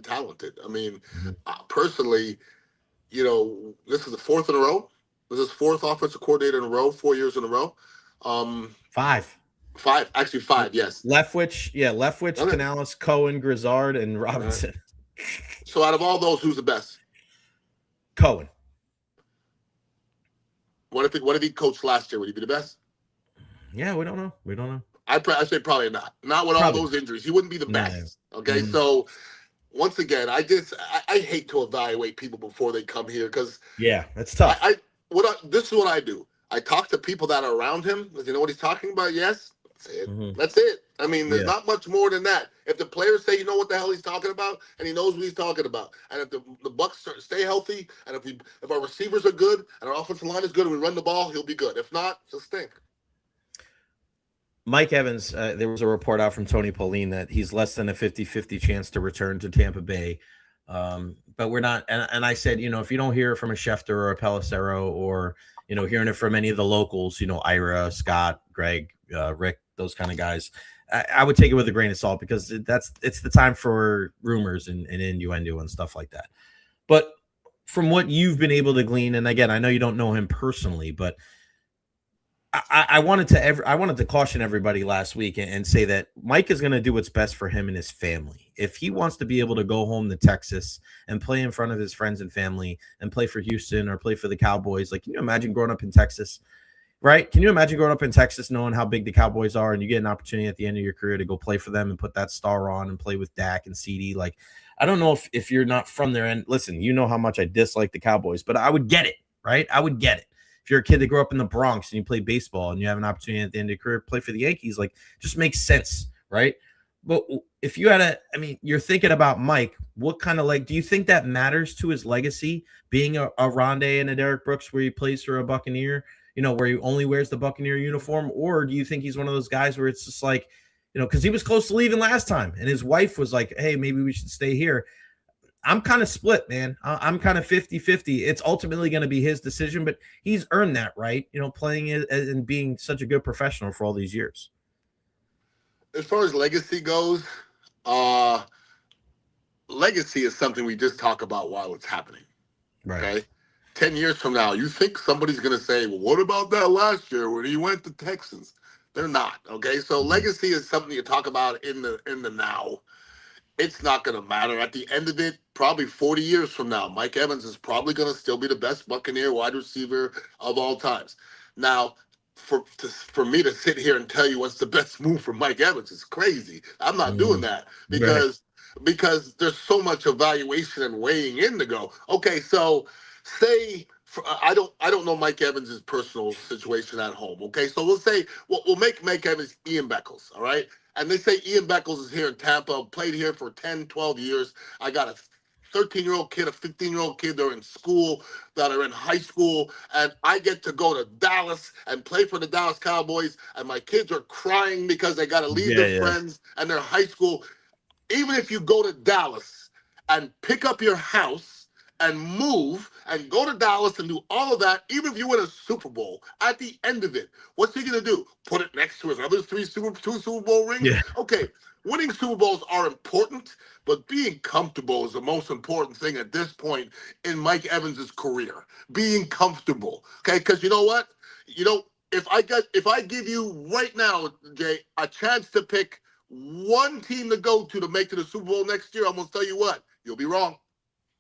talented. I mean, personally, this is the fourth in a row. This is fourth offensive coordinator in a row, 4 years in a row. Five, yes. Leftwich, Canales, Cohen, Grizzard, and Robinson. Right. So out of all those, who's the best? Cohen. What if he coached last year? Would he be the best? Yeah, we don't know. I say probably not. Not with all those injuries. He wouldn't be the best. Okay, so once again, I hate to evaluate people before they come here because that's tough. This is what I do. I talk to people that are around him. You know what he's talking about? Yes, that's it. That's it. I mean, there's not much more than that. If the players say you know what the hell he's talking about, and he knows what he's talking about, and if the Bucs stay healthy, and if our receivers are good and our offensive line is good, and we run the ball, he'll be good. If not, he'll stink. Mike Evans, there was a report out from Tony Pauline that he's less than a 50-50 chance to return to Tampa Bay. But we're not. And I said, if you don't hear from a Schefter or a Pelissero or, hearing it from any of the locals, Ira, Scott, Greg, Rick, those kind of guys, I would take it with a grain of salt because it's the time for rumors and innuendo and stuff like that. But from what you've been able to glean, and again, I know you don't know him personally, but I wanted to caution everybody last week and say that Mike is going to do what's best for him and his family. If he wants to be able to go home to Texas and play in front of his friends and family and play for Houston or play for the Cowboys, like, can you imagine growing up in Texas, right? Can you imagine growing up in Texas knowing how big the Cowboys are and you get an opportunity at the end of your career to go play for them and put that star on and play with Dak and CD? Like, I don't know if you're not from there. And listen, you know how much I dislike the Cowboys, but I would get it, right? I would get it. If you're a kid that grew up in the Bronx and you play baseball and you have an opportunity at the end of your career to play for the Yankees, like, just makes sense, right? But if you you're thinking about Mike, what kind of, do you think that matters to his legacy, being a Rondé and a Derek Brooks where he plays for a Buccaneer, where he only wears the Buccaneer uniform? Or do you think he's one of those guys where it's just like, because he was close to leaving last time and his wife was like, hey, maybe we should stay here. I'm kind of split, man. I'm kind of 50-50. It's ultimately going to be his decision, but he's earned that right, playing it and being such a good professional for all these years. As far as legacy goes, legacy is something we just talk about while it's happening. Right. Okay. 10 years from now, you think somebody's going to say, well, what about that last year when he went to Texans? They're not. Okay. So legacy is something you talk about in the now. It's not going to matter. At the end of it, probably 40 years from now, Mike Evans is probably going to still be the best Buccaneer wide receiver of all times. Now, for me to sit here and tell you what's the best move for Mike Evans is crazy. I'm not doing that because there's so much evaluation and weighing in to go. Okay, so say I don't know Mike Evans' personal situation at home. Okay, so we'll say we'll make Mike Evans Ian Beckles. All right. And they say Ian Beckles is here in Tampa, played here for 10, 12 years. I got a 13-year-old kid, a 15-year-old kid that are in school, that are in high school, and I get to go to Dallas and play for the Dallas Cowboys, and my kids are crying because they got to leave their friends and their high school. Even if you go to Dallas and pick up your house and move and go to Dallas and do all of that, even if you win a Super Bowl, at the end of it, what's he going to do? Put it next to his other two Super Bowl rings? Yeah. Okay, winning Super Bowls are important, but being comfortable is the most important thing at this point in Mike Evans' career. Being comfortable, okay? Because you know what? if I give you right now, Jay, a chance to pick one team to go to make to the Super Bowl next year, I'm gonna tell you what, you'll be wrong.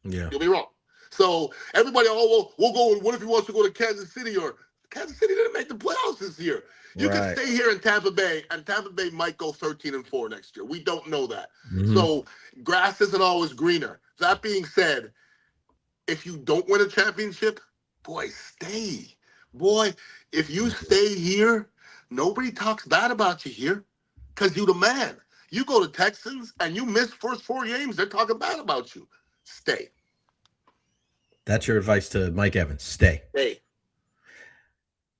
Yeah. You'll be wrong. So everybody, we'll go. What if he wants to go to Kansas City? Or Kansas City didn't make the playoffs this year. You can stay here in Tampa Bay, and Tampa Bay might go 13-4 next year. We don't know that. Mm-hmm. So grass isn't always greener. That being said, if you don't win a championship, boy, stay. Boy, if you stay here, nobody talks bad about you here because you the man. You go to Texans and you miss first 4 games, they're talking bad about you. Stay. That's your advice to Mike Evans. Stay. Stay.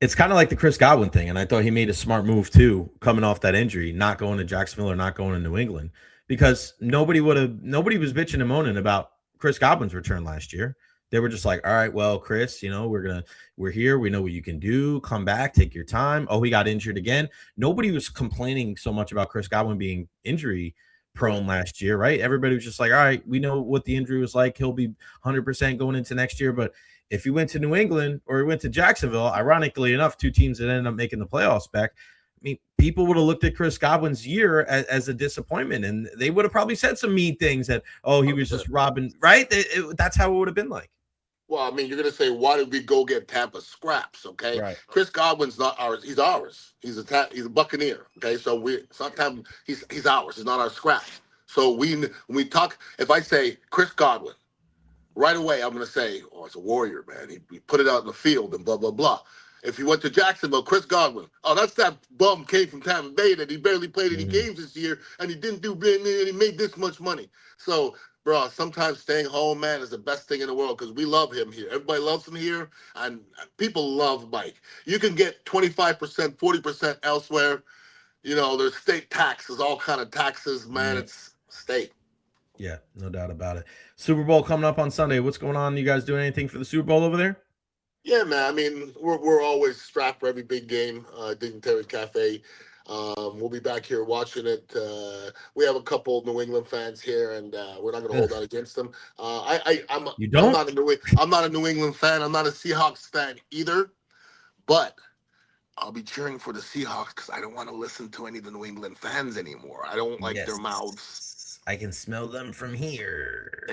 It's kind of like the Chris Godwin thing, and I thought he made a smart move too, coming off that injury, not going to Jacksonville or not going to New England, because nobody was bitching and moaning about Chris Godwin's return last year. They were just like, all right, well, Chris, we're here. We know what you can do. Come back, take your time. Oh, he got injured again. Nobody was complaining so much about Chris Godwin being injury prone last year, right? Everybody was just like, all right, we know what the injury was like. He'll be 100% going into next year. But if he went to New England or he went to Jacksonville, ironically enough, 2 teams that ended up making the playoffs back, I mean, people would have looked at Chris Godwin's year as a disappointment, and they would have probably said some mean things that, oh, he was just robbing, right? That's how it would have been like. Well, I mean, you're going to say, why did we go get Tampa scraps, okay? Right. Chris Godwin's not ours. He's ours. He's a Buccaneer, okay? So it's not Tampa. He's ours. He's not our scraps. So when we talk, if I say Chris Godwin, right away I'm going to say, oh, it's a Warrior, man. He put it out in the field and blah, blah, blah. If he went to Jacksonville, Chris Godwin, oh, that's that bum came from Tampa Bay that he barely played any games this year, and he didn't do, and he made this much money. So, bro, sometimes staying home, man, is the best thing in the world because we love him here. Everybody loves him here, and people love Mike. You can get 25%, 40% elsewhere. There's state taxes, all kind of taxes, man. It's state. Yeah, no doubt about it. Super Bowl coming up on Sunday. What's going on? You guys doing anything for the Super Bowl over there? Yeah, man. I mean, we're always strapped for every big game. Dignitary Cafe. We'll be back here watching it. We have a couple New England fans here, and we're not going to hold out against them. I'm not a New England fan. I'm not a Seahawks fan either. But I'll be cheering for the Seahawks because I don't want to listen to any of the New England fans anymore. I don't like their mouths. I can smell them from here.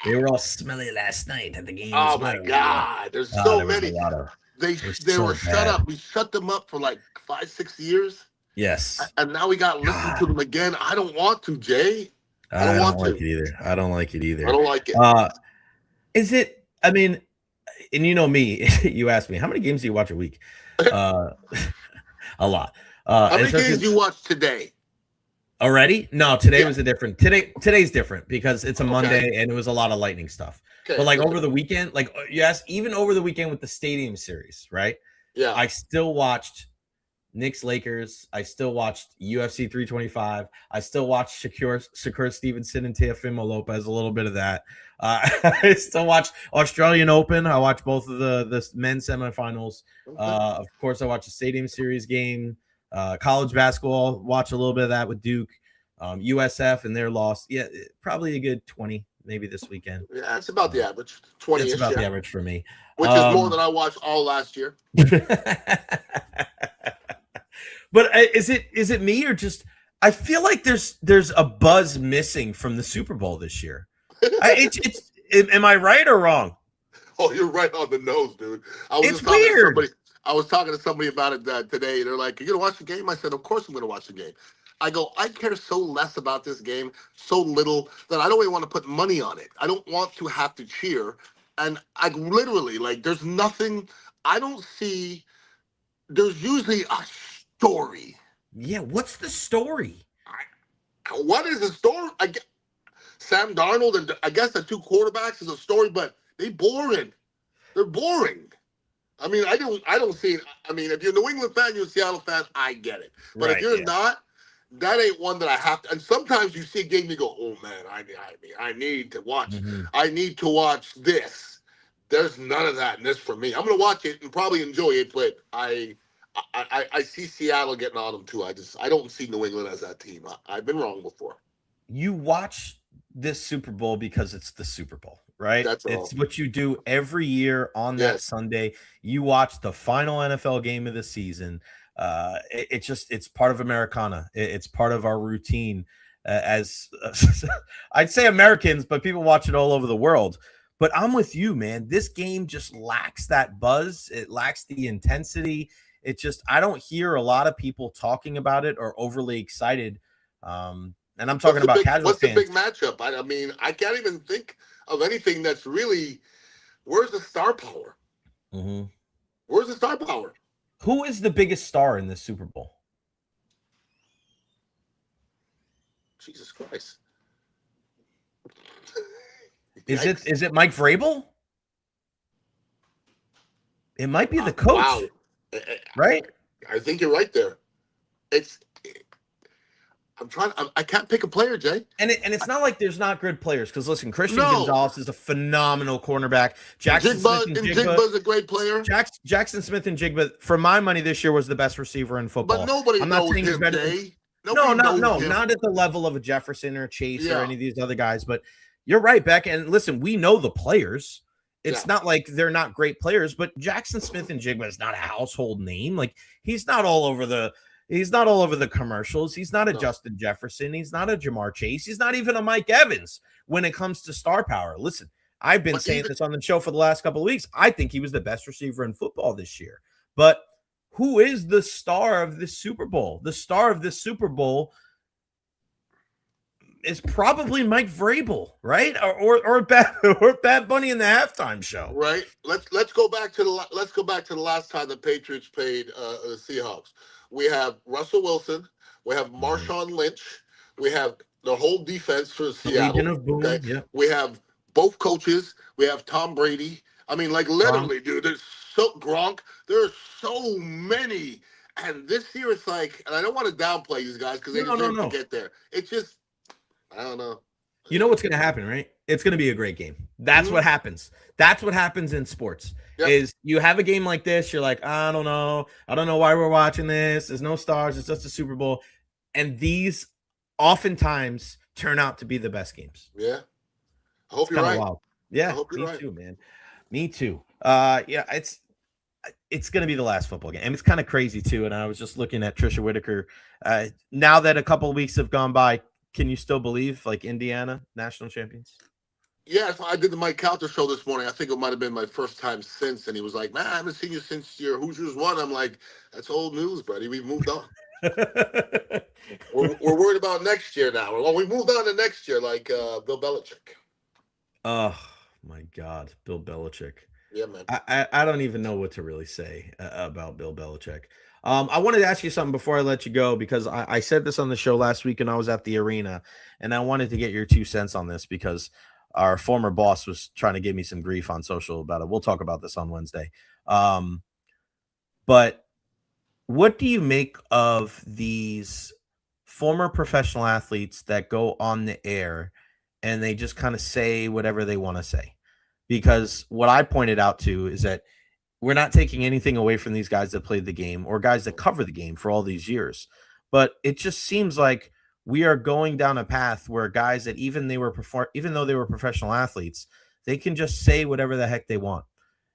They were all smelly last night at the game. Oh my God! There's so many. They were shut up. We shut them up for like 5-6 years. Yes. And now we got to listen to them again. I don't want to, Jay. I don't like it either. I don't like it. Is it? I mean, and you know me. You asked me how many games do you watch a week? A lot. How many games do you watch today? Already? No, today was a different. Today's different because it's a Monday and it was a lot of Lightning stuff. Okay. But like over the weekend, like yes, even over the weekend with the Stadium Series, right? Yeah. I still watched Knicks Lakers. I still watched UFC 325. I still watched Shakur Stevenson and Teofimo Lopez, a little bit of that. I still watched Australian Open. I watched both of the men's semifinals. Of course, I watched the Stadium Series game. College basketball, watch a little bit of that with Duke. USF and their loss. Yeah, probably a good 20 maybe this weekend. Yeah, it's about the average. 20. It's about the average for me. Which is more than I watched all last year. But is it me or just I feel like there's a buzz missing from the Super Bowl this year. Am I right or wrong? Oh, you're right on the nose, dude. It's weird. I was talking to somebody about it today. They're like, "Are you gonna watch the game?" I said, "Of course I'm gonna watch the game." I go, I care so less about this game, so little that I don't even want to put money on it. I don't want to have to cheer. And I literally, like, there's nothing. I don't see. There's usually a story. Yeah, what's the story? What is the story? Sam Darnold and I guess the 2 quarterbacks is a story, but they're boring. They're boring. I mean, I don't see it. I mean, if you're a New England fan, you're a Seattle fan, I get it. But if you're not, that ain't one that I have to. And sometimes you see a game, you go, "Oh man, I need to watch. Mm-hmm. I need to watch this." There's none of that in this for me. I'm gonna watch it and probably enjoy it, but I see Seattle getting on them too. I don't see New England as that team. I've been wrong before. You watch this Super Bowl because it's the Super Bowl, right? That's all. It's what you do every year on that Yes. Sunday. You watch the final NFL game of the season. It's part of Americana. It's part of our routine as I'd say Americans, but people watch it all over the world. But I'm with you, man. This game just lacks that buzz. It lacks the intensity. It just, I don't hear a lot of people talking about it or overly excited. And I'm talking about casual What's fans. the big matchup? I mean, I can't even think of anything that's really. Where's the star power? Mm-hmm. Where's the star power? Who is the biggest star in this Super Bowl? Jesus Christ! Is it Mike Vrabel? It might be the coach. Wow. Right? I think you're right there. I can't pick a player, Jay. And it's not like there's not good players. Because listen, Christian Gonzalez is a phenomenal cornerback. Jackson Smith and Jigba's a great player. Jackson Smith and Jigba, for my money, this year was the best receiver in football. But nobody knows him, Jay. No, not at the level of a Jefferson or Chase or any of these other guys. But you're right, Beck. And listen, we know the players. It's not like they're not great players, but Jackson Smith and Jigba is not a household name. Like he's not all over the commercials. He's not a Justin Jefferson. He's not a Jamar Chase. He's not even a Mike Evans when it comes to star power. Listen, I've been saying this on the show for the last couple of weeks. I think he was the best receiver in football this year. But who is the star of this Super Bowl? The star of this Super Bowl is probably Mike Vrabel, right? Or Bad Bunny in the halftime show, right? Let's go back to the last time the Patriots played the Seahawks. We have Russell Wilson, we have Marshawn Lynch, we have the whole defense for Seattle. We have both coaches. We have Tom Brady. I mean, like literally, dude. There's Gronk. There's so many, and this year it's like, and I don't want to downplay these guys because they deserve to get there. It's just. I don't know. You know what's going to happen, right? It's going to be a great game. That's what happens. That's what happens in sports. Is you have a game like this, you're like, I don't know why we're watching this. There's no stars. It's just a Super Bowl. And these oftentimes turn out to be the best games. Yeah. I hope you're right. Wild. Yeah, me too, man. Me too. It's going to be the last football game. And it's kind of crazy too. And I was just looking at Trisha Whitaker. Now that a couple of weeks have gone by, can you still believe like Indiana national champions? Yeah, I did the Mike Calter show this morning. I think it might have been my first time since. And he was like, man, I haven't seen you since your Hoosiers won. I'm like, that's old news, buddy. We've moved on. we're worried about next year now. Well, we moved on to next year, like Bill Belichick. Oh, my God. Bill Belichick. Yeah, man. I don't even know what to really say about Bill Belichick. I wanted to ask you something before I let you go, because I said this on the show last week and I was at the arena, and I wanted to get your 2 cents on this because our former boss was trying to give me some grief on social about it. We'll talk about this on Wednesday. But what do you make of these former professional athletes that go on the air and they just kind of say whatever they want to say? Because what I pointed out to is that we're not taking anything away from these guys that played the game or guys that cover the game for all these years. But it just seems like we are going down a path where guys that even though they were professional athletes, they can just say whatever the heck they want.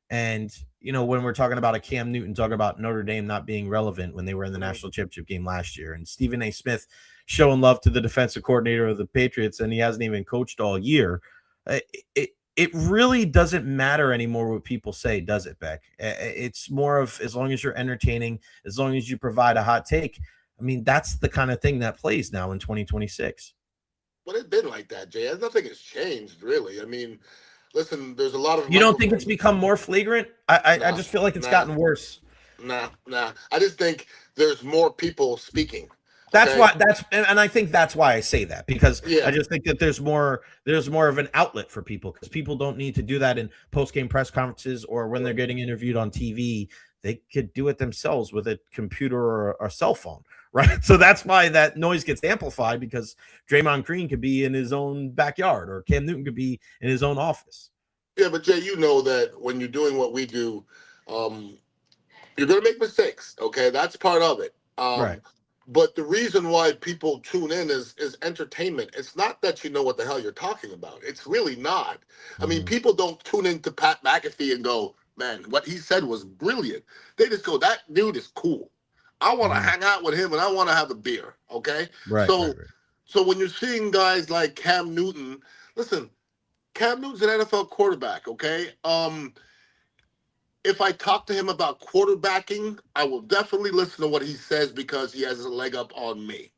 And, you know, when we're talking about a Cam Newton talking about Notre Dame not being relevant when they were in the national championship game last year, and Stephen A. Smith showing love to the defensive coordinator of the Patriots, and he hasn't even coached all year. It really doesn't matter anymore what people say, does it, Beck? It's more of, as long as you're entertaining, as long as you provide a hot take. I mean, that's the kind of thing that plays now in 2026. But it's been like that, Jay. Nothing has changed, really. I mean, listen, there's a lot of... You don't think it's become more flagrant? I just feel like it's gotten worse. Nah. I just think there's more people speaking. That's why and I think that's why I say that, because I just think that there's more of an outlet for people, because people don't need to do that in post-game press conferences or when they're getting interviewed on TV. They could do it themselves with a computer or a cell phone, right? So that's why that noise gets amplified, because Draymond Green could be in his own backyard or Cam Newton could be in his own office. Yeah, but Jay, you know that when you're doing what we do, you're going to make mistakes, okay? That's part of it. Right. But the reason why people tune in is entertainment. It's not that you know what the hell you're talking about. It's really not. I mean, people don't tune into Pat McAfee and go, man, what he said was brilliant. They just go, that dude is cool. I want to hang out with him and I want to have a beer. Okay. Right. So when you're seeing guys like Cam Newton, listen, Cam Newton's an NFL quarterback. Okay. If I talk to him about quarterbacking, I will definitely listen to what he says because he has a leg up on me.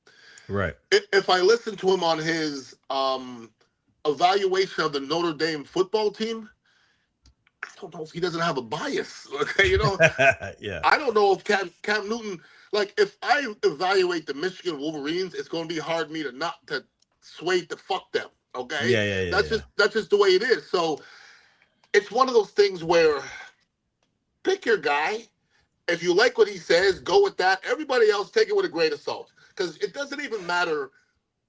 Right. If I listen to him on his evaluation of the Notre Dame football team, I don't know if he doesn't have a bias. Okay, Yeah. I don't know if Cam Newton, like if I evaluate the Michigan Wolverines, it's going to be hard for me to sway to fuck them. Okay, Yeah. That's just the way it is. So it's one of those things where pick your guy. If you like what he says, go with that. Everybody else, take it with a grain of salt. Because it doesn't even matter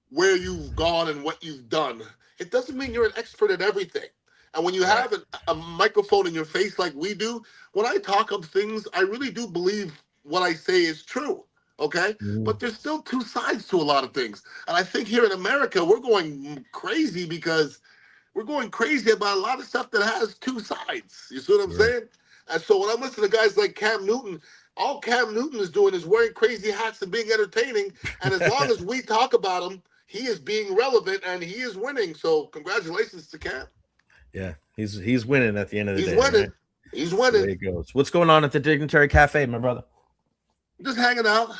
where you've gone and what you've done. It doesn't mean you're an expert at everything. And when you have a microphone in your face like we do, when I talk of things, I really do believe what I say is true. Okay? But there's still two sides to a lot of things. And I think here in America, we're going crazy because we're going crazy about a lot of stuff that has two sides. You see what I'm saying? And so when I'm listening to guys like Cam Newton, all Cam Newton is doing is wearing crazy hats and being entertaining. And as long as we talk about him, he is being relevant and he is winning. So congratulations to Cam. Yeah, he's winning at the end of the day. He's winning. Right? He's That's winning. the way it goes. What's going on at the Dignitary Cafe, my brother? Just hanging out.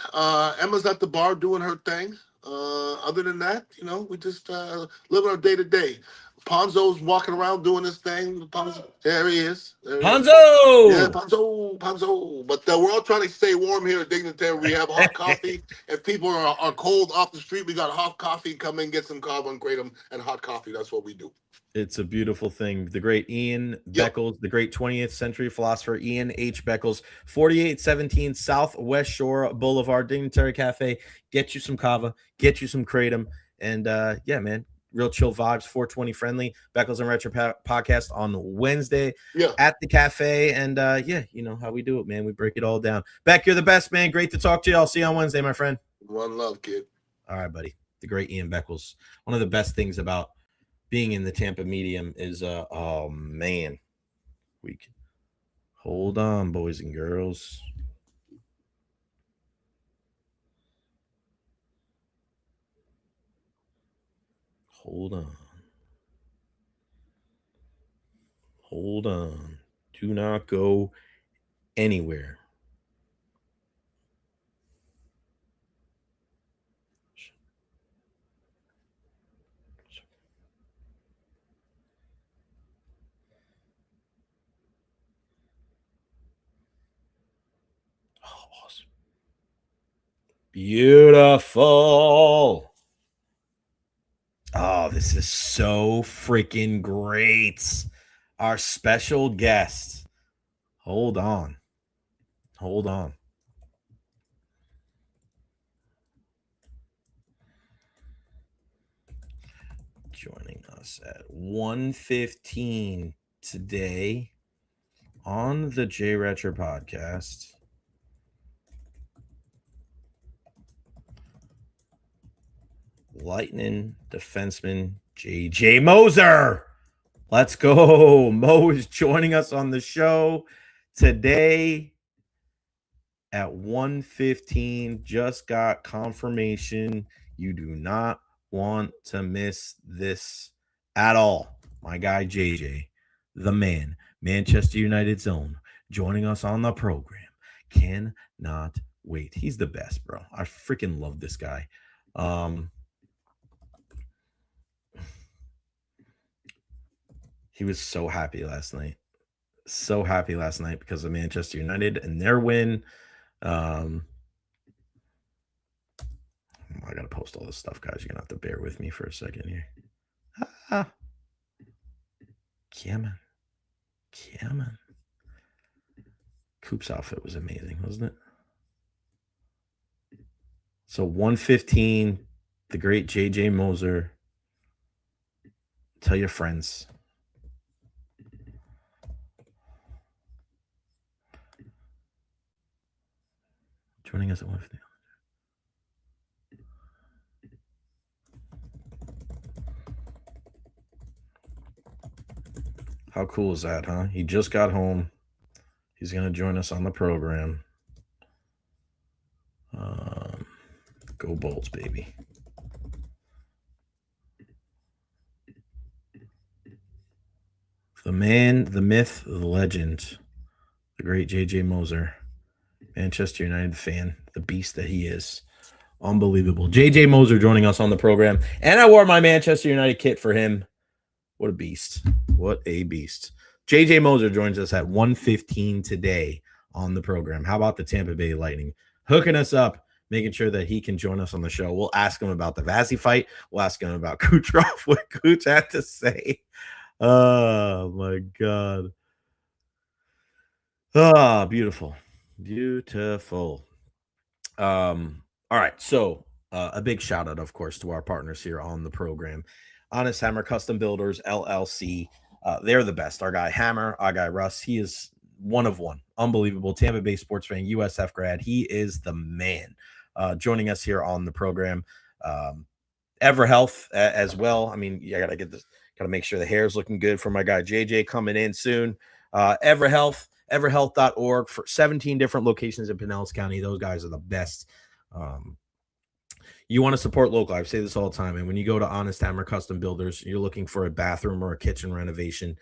Emma's at the bar doing her thing. Other than that, we just living our day to day. Ponzo's walking around doing his thing. There he is. Ponzo! Yeah, Ponzo. But we're all trying to stay warm here at Dignitary. We have hot coffee. If people are cold off the street, we got hot coffee. Come in, get some kava and Kratom and hot coffee. That's what we do. It's a beautiful thing. The great Ian Beckles, the great 20th century philosopher Ian H. Beckles, 4817 Southwest Shore Boulevard, Dignitary Cafe. Get you some kava, get you some kratom, and yeah, man, real chill vibes, 420 friendly. Beckles and Recher podcast on Wednesday at the cafe, and yeah, you know how we do it, man. We break it all down. Beck, you're the best, man. Great to talk to you. I'll see you on Wednesday, my friend. One love, kid. All right, buddy. The great Ian Beckles. One of the best things about being in the Tampa medium is oh man, we can hold on, boys and girls. Hold on, do not go anywhere. Beautiful. Oh, this is so freaking great. Our special guest. Hold on. Joining us at 1:15 today on the J Recher podcast. Lightning defenseman JJ Moser. Let's go. Mo is joining us on the show today at 1:15. Just got confirmation. You do not want to miss this at all. My guy JJ, the man, Manchester United's own, joining us on the program. Cannot wait. He's the best, bro. I freaking love this guy. He was so happy last night. So happy last night because of Manchester United and their win. I got to post all this stuff, guys. You're going to have to bear with me for a second here. Cameron. Coop's outfit was amazing, wasn't it? So 1:15, the great JJ Moser. Tell your friends. Joining us at 1:15. How cool is that, huh? He just got home. He's going to join us on the program. Go Bolts, baby. The man, the myth, the legend, the great J.J. Moser, Manchester United fan, the beast that he is. Unbelievable. J.J. Moser joining us on the program. And I wore my Manchester United kit for him. What a beast. What a beast. J.J. Moser joins us at 1:15 today on the program. How about the Tampa Bay Lightning? Hooking us up, making sure that he can join us on the show. We'll ask him about the Vasy fight. We'll ask him about Kucherov, what Kuch had to say. Oh, my God. Ah, beautiful. Beautiful. All right. So a big shout out, of course, to our partners here on the program. Honest Hammer Custom Builders, LLC. They're the best. Our guy Hammer, our guy Russ, he is one of one. Unbelievable. Tampa Bay sports fan, USF grad. He is the man. Joining us here on the program. EverHealth as well. I mean, you gotta get this, gotta make sure the hair is looking good for my guy JJ coming in soon. EverHealth, everhealth.org for 17 different locations in Pinellas County. Those guys are the best. You want to support local. I say this all the time. And when you go to Honest Hammer Custom Builders, you're looking for a bathroom or a kitchen renovation.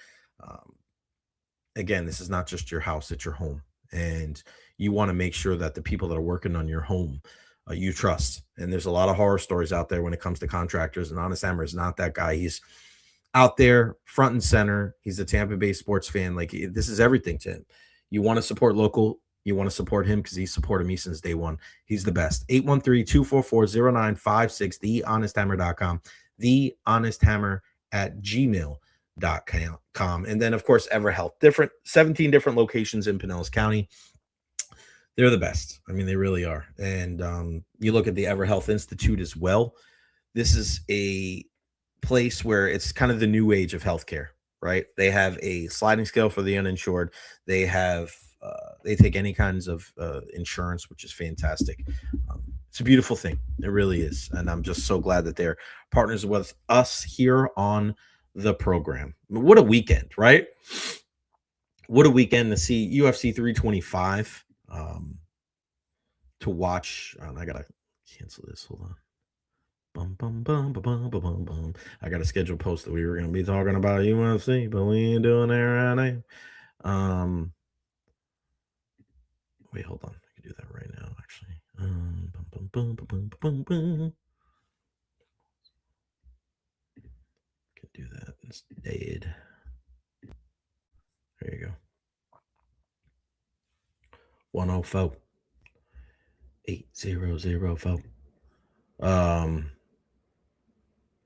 Again, this is not just your house, it's your home. And you want to make sure that the people that are working on your home, you trust. And there's a lot of horror stories out there when it comes to contractors. And Honest Hammer is not that guy. He's out there front and center. He's a Tampa Bay sports fan. Like, this is everything to him. You want to support local. You want to support him because he's supported me since day one. He's the best. 813-244-0956, thehonesthammer.com, thehonesthammer@gmail.com. And then, of course, EverHealth. 17 different locations in Pinellas County. They're the best. I mean, they really are. And you look at the EverHealth Institute as well. This is a place where it's kind of the new age of healthcare, right? They have a sliding scale for the uninsured. They have they take any kinds of insurance, which is fantastic. It's a beautiful thing. It really is. And I'm just so glad that they're partners with us here on the program. What a weekend, right? What a weekend to see UFC 325 to watch. I got to cancel this. Hold on. I got a scheduled post that we were going to be talking about UFC, but we ain't doing that right now. Wait, hold on. I can do that right now, actually. Can do that instead. There you go. 104 8004.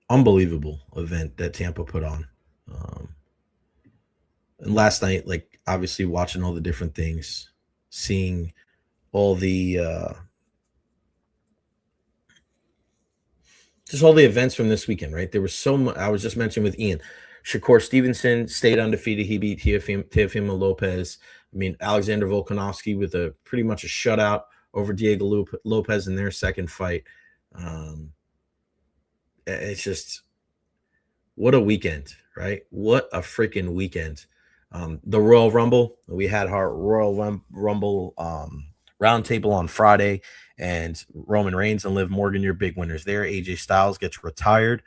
Unbelievable event that Tampa put on. And last night, like, obviously watching all the different things, seeing all the just all the events from this weekend, right? There was so much. I was just mentioning with Ian, Shakur Stevenson stayed undefeated. He beat Teofimo Lopez. I mean, Alexander Volkanovski with a pretty much a shutout over Diego Lopez in their second fight. It's just, what a weekend, right? What a freaking weekend. The Royal Rumble, we had our Royal Rumble roundtable on Friday, and Roman Reigns and Liv Morgan, your big winners there. AJ Styles gets retired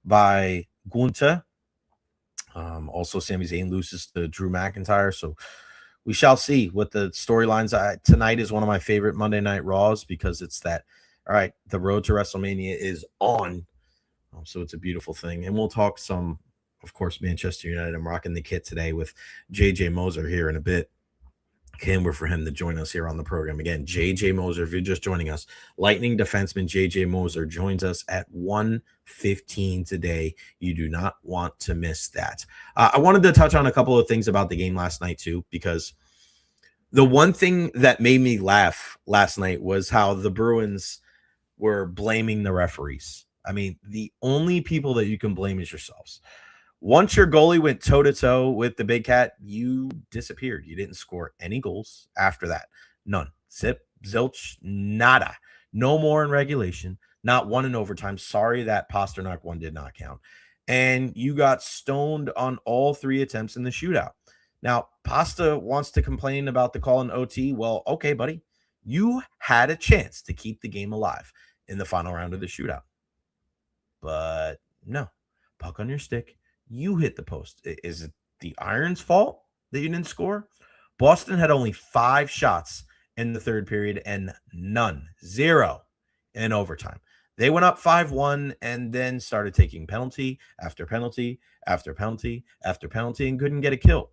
by Gunther. Also, Sami Zayn loses to Drew McIntyre. So we shall see what the storylines. Tonight is one of my favorite Monday Night Raws because it's that, all right, the road to WrestleMania is on. So it's a beautiful thing. And we'll talk some, of course, Manchester United. I'm rocking the kit today with J.J. Moser here in a bit. Can't wait for him to join us here on the program. Again, J.J. Moser, if you're just joining us, Lightning defenseman J.J. Moser joins us at 1:15 today. You do not want to miss that. I wanted to touch on a couple of things about the game last night, too, because the one thing that made me laugh last night was how the Bruins were blaming the referees. I mean, the only people that you can blame is yourselves. Once your goalie went toe-to-toe with the Big Cat, you disappeared. You didn't score any goals after that. None. Zip, zilch, nada. No more in regulation. Not one in overtime. Sorry that Pasternak one did not count. and you got stoned on all 3 attempts in the shootout. Now, Pasta wants to complain about the call in OT. Well, okay, buddy. You had a chance to keep the game alive in the final round of the shootout. But no, puck on your stick. You hit the post. Is it the Irons' fault that you didn't score? Boston had only 5 shots in the third period and zero in overtime. They went up 5-1 and then started taking penalty after penalty after penalty after penalty and couldn't get a kill.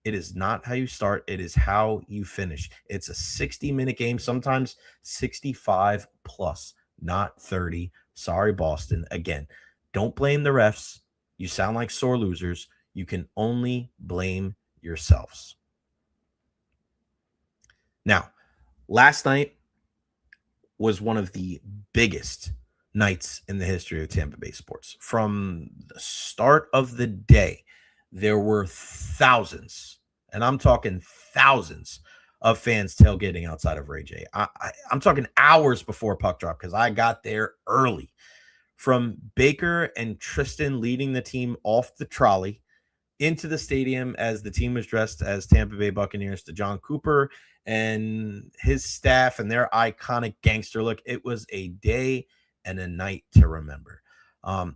It is not how you start. It is how you finish. It's a 60-minute game, sometimes 65 plus, not 30. Sorry, Boston. Again, don't blame the refs. You sound like sore losers. You can only blame yourselves. Now, last night was one of the biggest nights in the history of Tampa Bay sports. From the start of the day, there were thousands, and I'm talking thousands, of fans tailgating outside of Recher. I'm talking hours before puck drop because I got there early. From Baker and Tristan leading the team off the trolley into the stadium as the team was dressed as Tampa Bay Buccaneers, to John Cooper and his staff and their iconic gangster look. It was a day and a night to remember.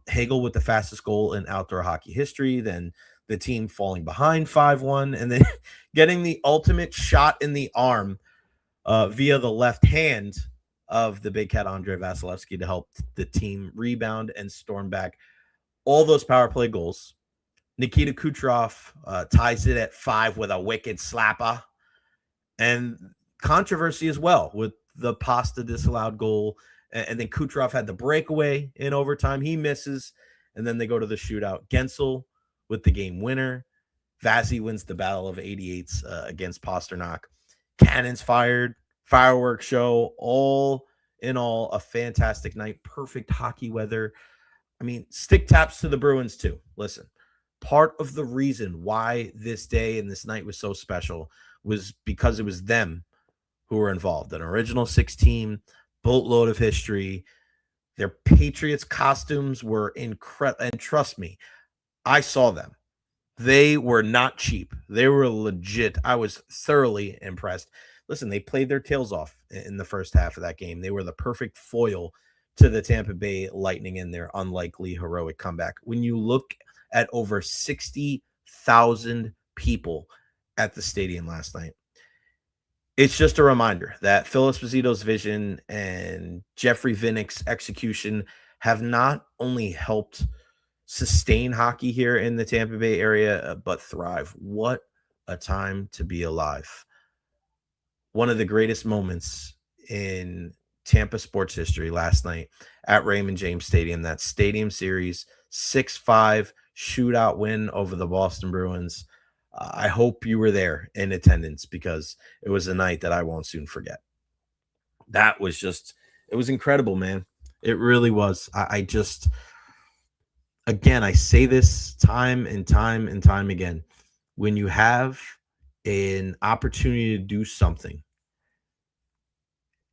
Hagel with the fastest goal in outdoor hockey history, then the team falling behind 5-1, and then getting the ultimate shot in the arm via the left hand of the big cat Andrei Vasilevsky to help the team rebound and storm back. All those power play goals. Nikita Kucherov ties it at 5 with a wicked slapper. And controversy as well with the Pasta disallowed goal. And then Kucherov had the breakaway in overtime. He misses. And then they go to the shootout. Gensel with the game winner. Vasy wins the battle of 88s against Pasternak. Cannons fired. Fireworks show. All in all, a fantastic night. Perfect hockey weather. I mean, stick taps to the Bruins too. Listen, part of the reason why this day and this night was so special was because it was them who were involved. An original 6 team, boatload of history. Their Patriots costumes were incredible. And trust me, I saw them. They were not cheap. They were legit. I was thoroughly impressed. Listen, they played their tails off in the first half of that game. They were the perfect foil to the Tampa Bay Lightning in their unlikely heroic comeback. When you look at over 60,000 people at the stadium last night, it's just a reminder that Phil Esposito's vision and Jeffrey Vinnick's execution have not only helped sustain hockey here in the Tampa Bay area, but thrive. What a time to be alive. One of the greatest moments in Tampa sports history last night at Raymond James Stadium, that Stadium Series 6-5 shootout win over the Boston Bruins. I hope you were there in attendance because it was a night that I won't soon forget. That was just, it was incredible, man. It really was. I just, again, I say this time and time and time again. When you have an opportunity to do something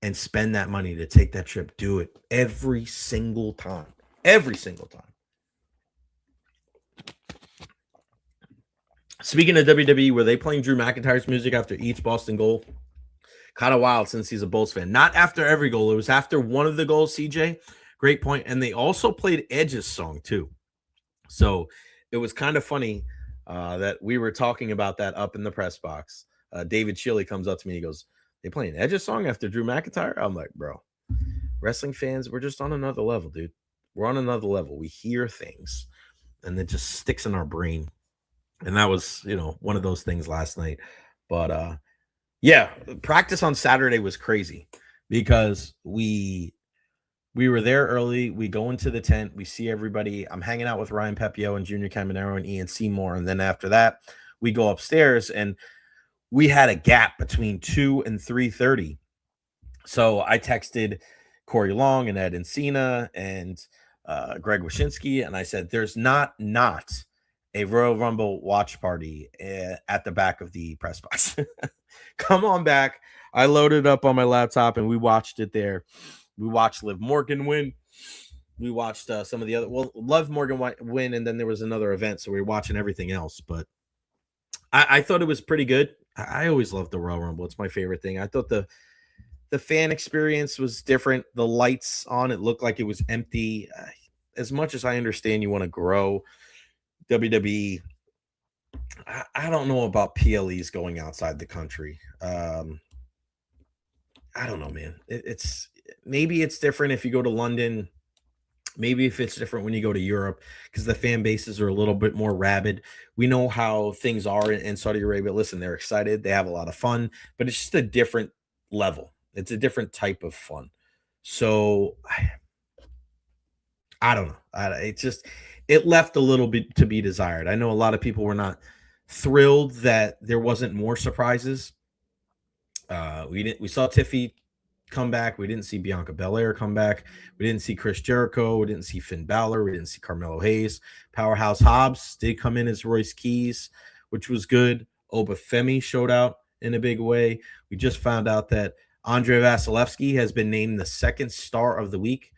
and spend that money to take that trip, do it every single time. Every single time. Speaking of WWE, were they playing Drew McIntyre's music after each Boston goal? Kind of wild since he's a Bulls fan. Not after every goal. It was after one of the goals, CJ. Great point. And they also played Edge's song, too. So it was kind of funny that we were talking about that up in the press box. David Chili comes up to me. He goes, they playing Edge's song after Drew McIntyre? I'm like, bro, wrestling fans, we're just on another level, dude. We're on another level. We hear things, and it just sticks in our brain. And that was, one of those things last night. But, yeah, practice on Saturday was crazy because we were there early. We go into the tent. We see everybody. I'm hanging out with Ryan Pepio and Junior Caminero and Ian Seymour. And then after that, we go upstairs, and we had a gap between 2 and 3:30. So I texted Corey Long and Ed Encina and Greg Wyshynski, and I said, there's not a Royal Rumble watch party at the back of the press box. Come on back. I loaded up on my laptop and we watched it there. We watched Liv Morgan win. we watched some of the other. Well, Love Morgan win, and then there was another event, so we were watching everything else. But I thought it was pretty good. I always loved the Royal Rumble. It's my favorite thing. I thought the fan experience was different. The lights on, it looked like it was empty. As much as I understand you want to grow WWE, I don't know about PLEs going outside the country. I don't know, man. It's maybe it's different if you go to London. Maybe if it's different when you go to Europe, because the fan bases are a little bit more rabid. We know how things are in Saudi Arabia. Listen, they're excited. They have a lot of fun, but it's just a different level. It's a different type of fun. So I don't know. It left a little bit to be desired. I know a lot of people were not thrilled that there wasn't more surprises. We saw Tiffy come back. We didn't see Bianca Belair come back. We didn't see Chris Jericho. We didn't see Finn Balor. We didn't see Carmelo Hayes. Powerhouse Hobbs did come in as Royce Keys, which was good. Oba Femi showed out in a big way. We just found out that Andrei Vasilevsky has been named the second star of the week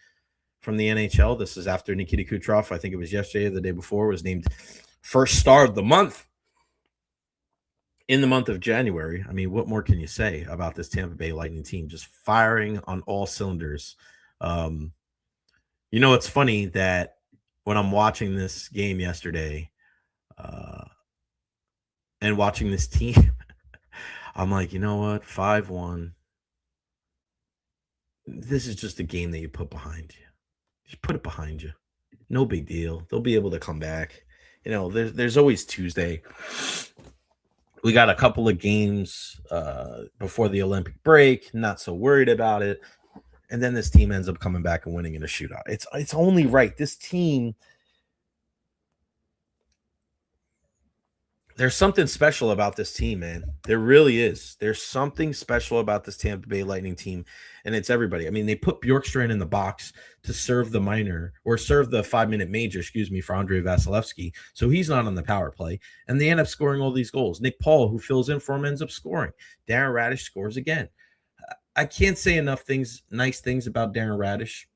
from the NHL. This is after Nikita Kucherov. I think it was yesterday or the day before, was named first star of the month in the month of January. I mean, what more can you say about this Tampa Bay Lightning team? Just firing on all cylinders. It's funny that when I'm watching this game yesterday and watching this team, I'm like, you know what? 5-1. This is just a game that you put behind you. Just put it behind you. No big deal. They'll be able to come back. There's always Tuesday. We got a couple of games before the Olympic break. Not so worried about it. And then this team ends up coming back and winning in a shootout. It's only right. This team, there's something special about this team, man. There really is. There's something special about this Tampa Bay Lightning team, and it's everybody. I mean, they put Bjorkstrand in the box to serve the 5-minute major, for Andrei Vasilevsky, so he's not on the power play, and they end up scoring all these goals. Nick Paul, who fills in for him, ends up scoring. Darren Radish scores again. I can't say enough nice things about Darren Radish,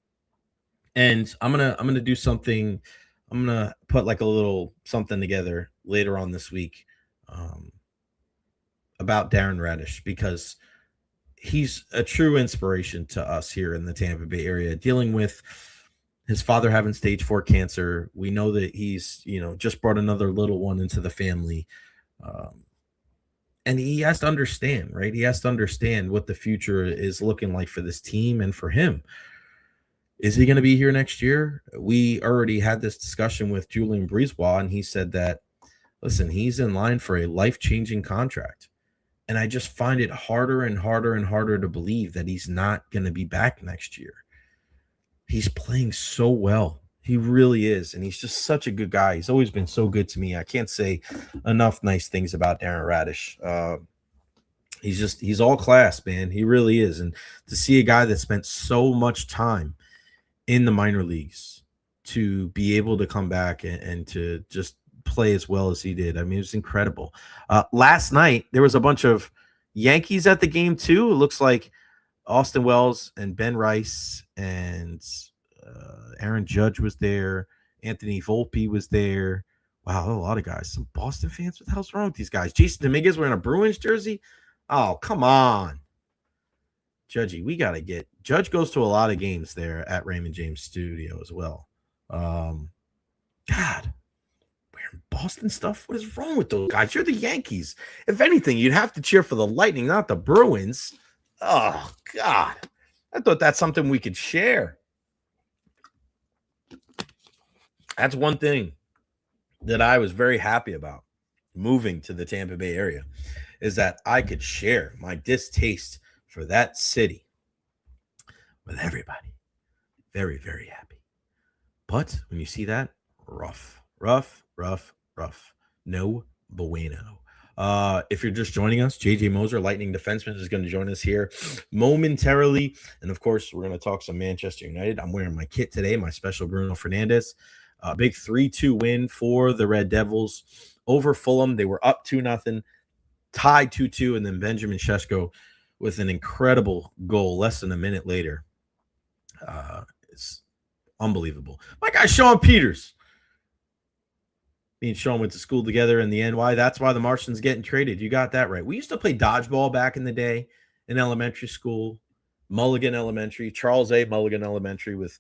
and I'm gonna do something. I'm going to put like a little something together later on this week about Darren Radish, because he's a true inspiration to us here in the Tampa Bay area, dealing with his father having stage 4 cancer. We know that he's, just brought another little one into the family. And he has to understand, right? He has to understand what the future is looking like for this team and for him. Is he going to be here next year? We already had this discussion with Julien Brisebois, and he said that, listen, he's in line for a life-changing contract. And I just find it harder and harder and harder to believe that he's not going to be back next year. He's playing so well. He really is. And he's just such a good guy. He's always been so good to me. I can't say enough nice things about Darren Radish. He's all class, man. He really is. And to see a guy that spent so much time in the minor leagues to be able to come back and to just play as well as he did, I mean, it was incredible. Last night, there was a bunch of Yankees at the game, too. It looks like Austin Wells and Ben Rice and Aaron Judge was there. Anthony Volpe was there. Wow, a lot of guys. Some Boston fans. What the hell's wrong with these guys? Jason Dominguez wearing a Bruins jersey? Oh, come on. Judgy, we got to get – Judge goes to a lot of games there at Raymond James Studio as well. God, wearing Boston stuff? What is wrong with those guys? You're the Yankees. If anything, you'd have to cheer for the Lightning, not the Bruins. Oh, God. I thought that's something we could share. That's one thing that I was very happy about moving to the Tampa Bay area, is that I could share my distaste for that city with everybody. Very, very happy. But when you see that, rough. No bueno. If you're just joining us, JJ Moser, Lightning defenseman, is going to join us here momentarily. And of course, we're going to talk some Manchester United. I'm wearing my kit today, my special Bruno Fernandes. Big 3-2 win for the Red Devils over Fulham. They were up 2-0, tied 2-2, and then Benjamin Šeško with an incredible goal less than a minute later. It's Unbelievable. My guy, Sean Peters. Me and Sean went to school together in the NY. That's why the Martian's getting traded. You got that right. We used to play dodgeball back in the day in elementary school. Mulligan Elementary, Charles A. Mulligan Elementary, with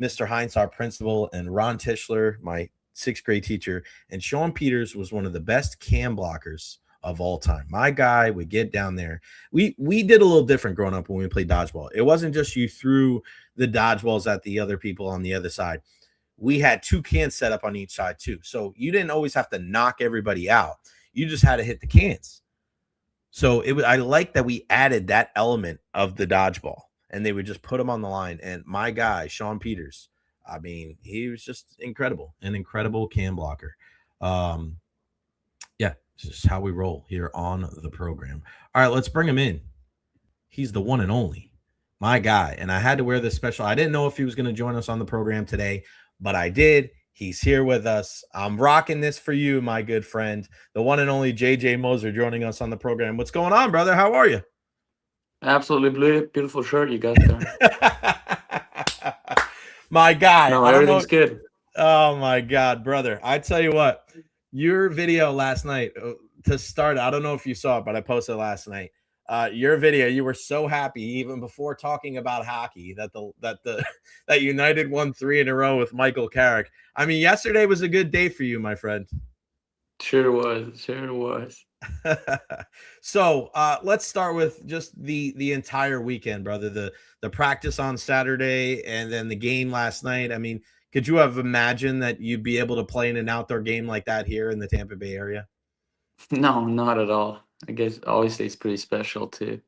Mr. Heinz, our principal, and Ron Tischler, my 6th grade teacher. And Sean Peters was one of the best cam blockers of all time. My guy would get down there. We did a little different growing up when we played dodgeball. It wasn't just you threw the dodgeballs at the other people on the other side. We had 2 cans set up on each side too. So you didn't always have to knock everybody out. You just had to hit the cans. So I like that we added that element of the dodgeball, and they would just put them on the line. And my guy, Sean Peters, I mean, he was just incredible, an incredible cam blocker. Yeah, it's just how we roll here on the program. All right, let's bring him in. He's the one and only, my guy. And I had to wear this special. I didn't know if he was going to join us on the program today, but I did. He's here with us. I'm rocking this for you, my good friend, the one and only JJ Moser, joining us on the program. What's going on, brother? How are you? Absolutely beautiful shirt you got there. My guy. No, everything's good. Oh, my God, brother. I tell you what, your video last night, to start, I don't know if you saw it, but I posted last night. Your video, you were so happy even before talking about hockey that United won 3 in a row with Michael Carrick. I mean, yesterday was a good day for you, my friend. Sure was. So let's start with just the entire weekend, brother. The practice on Saturday and then the game last night. I mean, could you have imagined that you'd be able to play in an outdoor game like that here in the Tampa Bay area? No, not at all. I guess obviously it's pretty special to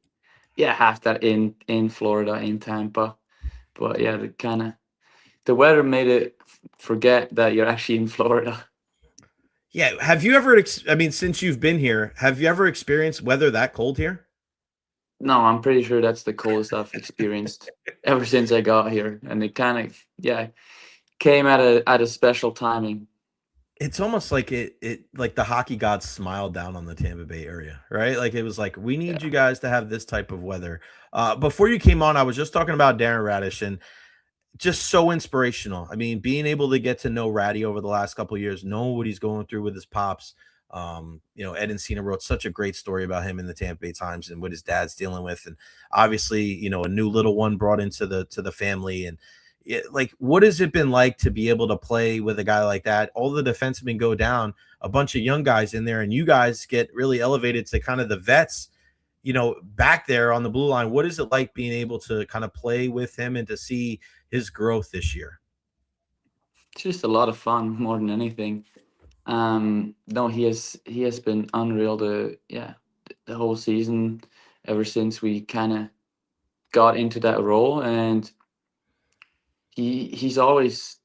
have that in Florida, in Tampa. But yeah, the weather made it forget that you're actually in Florida. Yeah. Have you ever, since you've been here, have you ever experienced weather that cold here? No, I'm pretty sure that's the coldest I've experienced ever since I got here. And it kind of, came at a special timing. It's almost like it like the hockey gods smiled down on the Tampa Bay area, right? Like it was like, we need you guys to have this type of weather. Before you came on, I was just talking about Darren Radish, and just so inspirational. I mean, being able to get to know Ratty over the last couple of years, know what he's going through with his pops. Ed Encina wrote such a great story about him in the Tampa Bay Times and what his dad's dealing with, and obviously, a new little one brought into the family. And what has it been like to be able to play with a guy like that? All the defensemen go down, a bunch of young guys in there, and you guys get really elevated to kind of the vets, back there on the blue line. What is it like being able to kind of play with him and to see his growth this year? It's just a lot of fun more than anything. No, he has been unreal the whole season, ever since we kind of got into that role, and he's always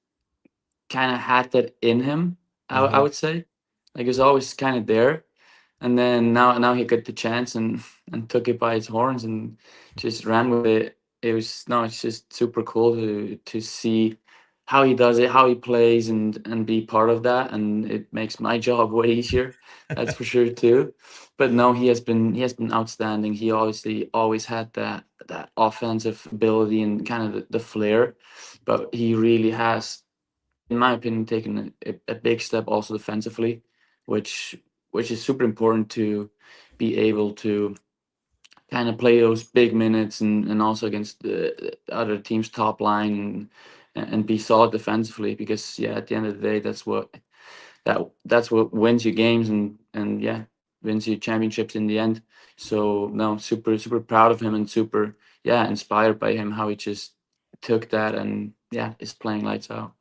kind of had that in him. I would say, like, he's always kind of there, and then now he got the chance and took it by its horns and just ran with it. It's just super cool to see how he does it, how he plays, and be part of that, and it makes my job way easier. That's for sure too. But no, he has been outstanding. He obviously always had that offensive ability and kind of the flair, but he really has, in my opinion, taken a big step also defensively, which is super important to be able to kind of play those big minutes and also against the other team's top line and be solid defensively, because at the end of the day, that's what wins you games and wins you championships in the end. So no, super proud of him and super inspired by him, how he just took that and is playing lights out.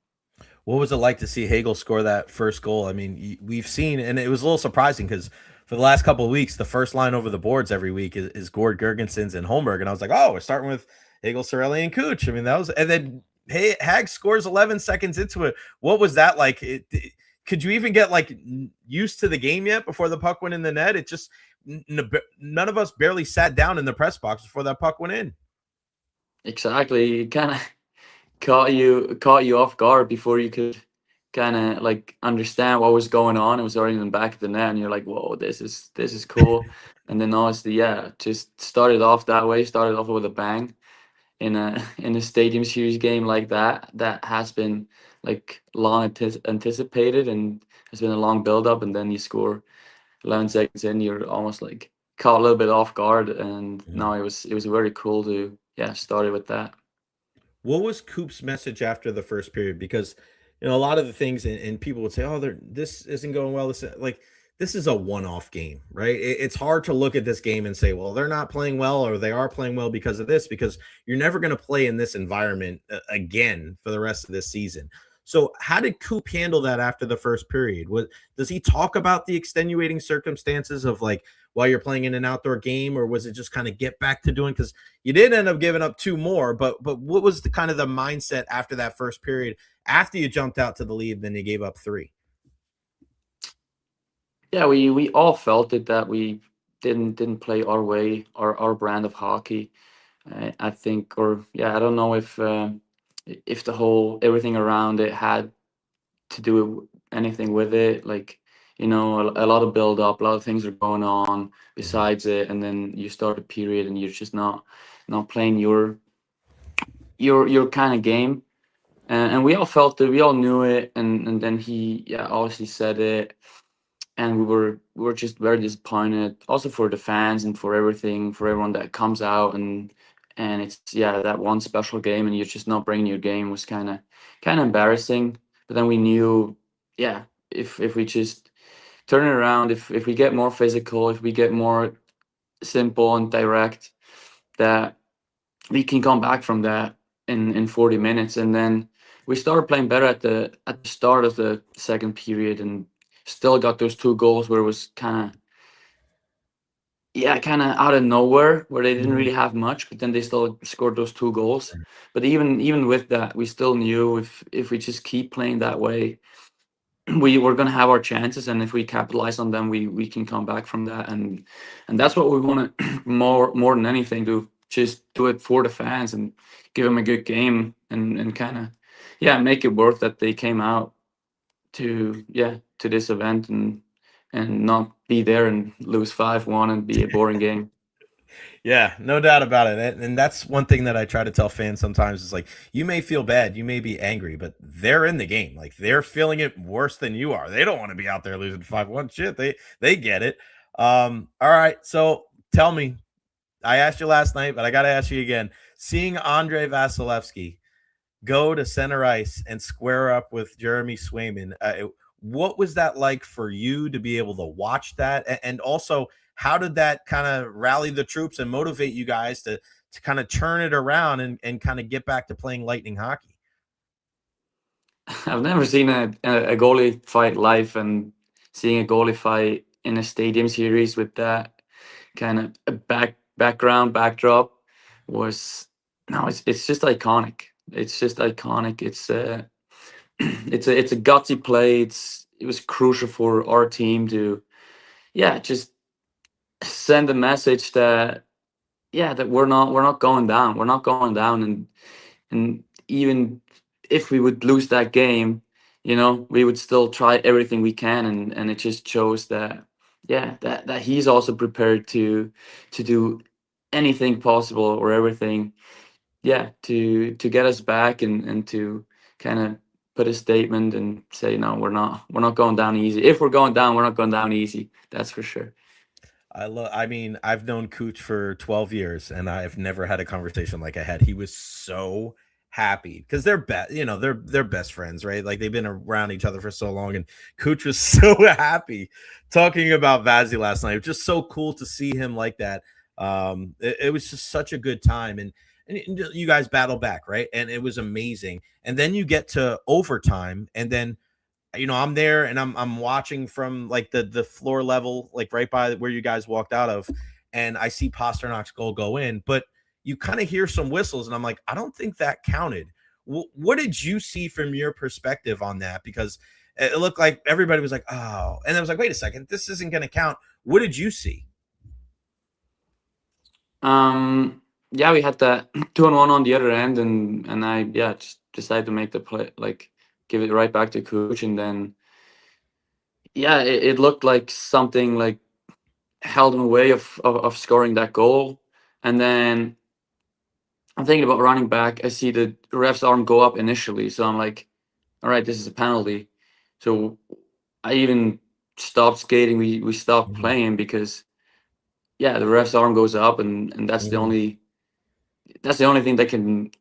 What was it like to see Hagel score that first goal? I mean, we've seen, and it was a little surprising because for the last couple of weeks, the first line over the boards every week is Gord Gergensons and Holmberg. And I was like, oh, we're starting with Hagel, Cirelli, and Kuch. I mean, and then Hag scores 11 seconds into it. What was that like? Could you even get used to the game yet before the puck went in the net? It just, none of us barely sat down in the press box before that puck went in. Exactly. It kind of caught you off guard before you could kind of understand what was going on. It was already in the back of the net, and you're like, whoa, this is cool. And then honestly, just started off that way, started off with a bang. in a stadium series game like that has been like long anticipated, and has been a long build up, and then you score 11 seconds in, you're almost like caught a little bit off guard, and no, it was very cool to start it with that. What was Coop's message after the first period? Because a lot of the things, and people would say, "Oh, this isn't going well." This is a one-off game, right? It's hard to look at this game and say, "Well, they're not playing well, or they are playing well because of this," because you're never going to play in this environment again for the rest of this season. So, how did Coop handle that after the first period? Does he talk about the extenuating circumstances of like while you're playing in an outdoor game, or was it just kind of get back to doing? Because you did end up giving up 2 more, but what was the kind of the mindset after that first period, after you jumped out to the lead, then you gave up 3? Yeah, we all felt it, that we didn't play our way, our brand of hockey. I think, or I don't know if the whole everything around it had to do anything with it. Like, a lot of build up, a lot of things are going on besides it, and then you start a period and you're just not playing your kind of game. And we all felt it, we all knew it, and then he obviously said it, and we were just very disappointed, also for the fans and for everything, for everyone that comes out, and it's that one special game, and you're just not bringing your game, was kind of embarrassing. But then we knew, if we just turn it around, if we get more physical, if we get more simple and direct, that we can come back from that in 40 minutes. And then we started playing better at the start of the second period, and still got those 2 goals where it was kind of out of nowhere, where they didn't really have much, but then they still scored those 2 goals. But even with that, we still knew if we just keep playing that way, we were going to have our chances, and if we capitalize on them, we can come back from that. And that's what we want to more than anything, to just do it for the fans and give them a good game, and kind of make it worth that they came out to this event, and not be there and lose 5-1 and be a boring game. Yeah, no doubt about it. And that's one thing that I try to tell fans sometimes is like, you may feel bad, you may be angry, but they're in the game. Like, they're feeling it worse than you are. They don't want to be out there losing 5-1. Shit, they get it. All right, so tell me, I asked you last night, but I got to ask you again. Seeing Andrei Vasilevsky go to center ice and square up with Jeremy Swayman, what was that like for you to be able to watch that? And also, how did that kind of rally the troops and motivate you guys to kind of turn it around and kind of get back to playing Lightning hockey? I've never seen a goalie fight live, and seeing a goalie fight in a stadium series with that kind of a backdrop was, no, it's just iconic. It's just iconic. It's it's a gutsy play. It was crucial for our team to just send a message that that we're not going down. We're not going down, and even if we would lose that game, we would still try everything we can, and it just shows that that he's also prepared to do anything possible, or everything, to get us back, and to kind of put a statement and say, no, we're not going down easy. If we're going down, we're not going down easy. That's for sure. I mean, I've known Cooch for 12 years, and I've never had a conversation like I had. He was so happy because they're they're best friends, right? Like, they've been around each other for so long, and Cooch was so happy talking about Vasy last night. It was just so cool to see him like that. It was just such a good time, and you guys battle back, right? And it was amazing. And then you get to overtime, and then I'm there, and I'm watching from like the floor level, like right by where you guys walked out of, and I see Pasternak's goal go in, but you kind of hear some whistles, and I'm like, I don't think that counted. What did you see from your perspective on that? Because it looked like everybody was like, oh, and I was like, wait a second, this isn't going to count. What did you see? We had that 2-on-1 on the other end, and I just decided to make the play, like give it right back to Cooch, and then it looked like something like held him away of scoring that goal. And then I'm thinking about running back. I see the ref's arm go up initially, so I'm like, all right, this is a penalty. So I even stopped skating. We stopped playing because the ref's arm goes up, and that's the only thing that can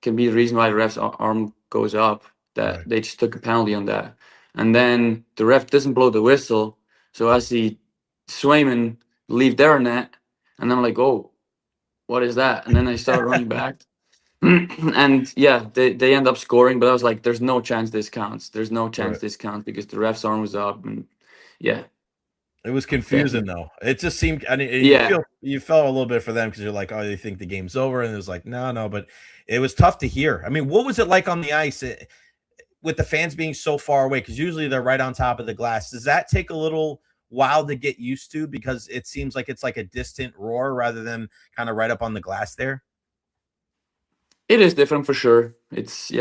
be the reason why the ref's arm goes up. That they just took a penalty on that, and then the ref doesn't blow the whistle. So I see Swayman leave their net, and I'm like, oh, what is that? And then I start running back. And they end up scoring, but I was like, there's no chance this counts. There's no chance this counts because the ref's arm was up, and it was confusing though. It just seemed, I mean, you felt a little bit for them because you're like, oh, they think the game's over, and it was like, no, but it was tough to hear. I mean, what was it like on the ice with the fans being so far away? Because usually they're right on top of the glass. Does that take a little while to get used to, because it seems like it's like a distant roar rather than kind of right up on the glass there? It is different for sure. It's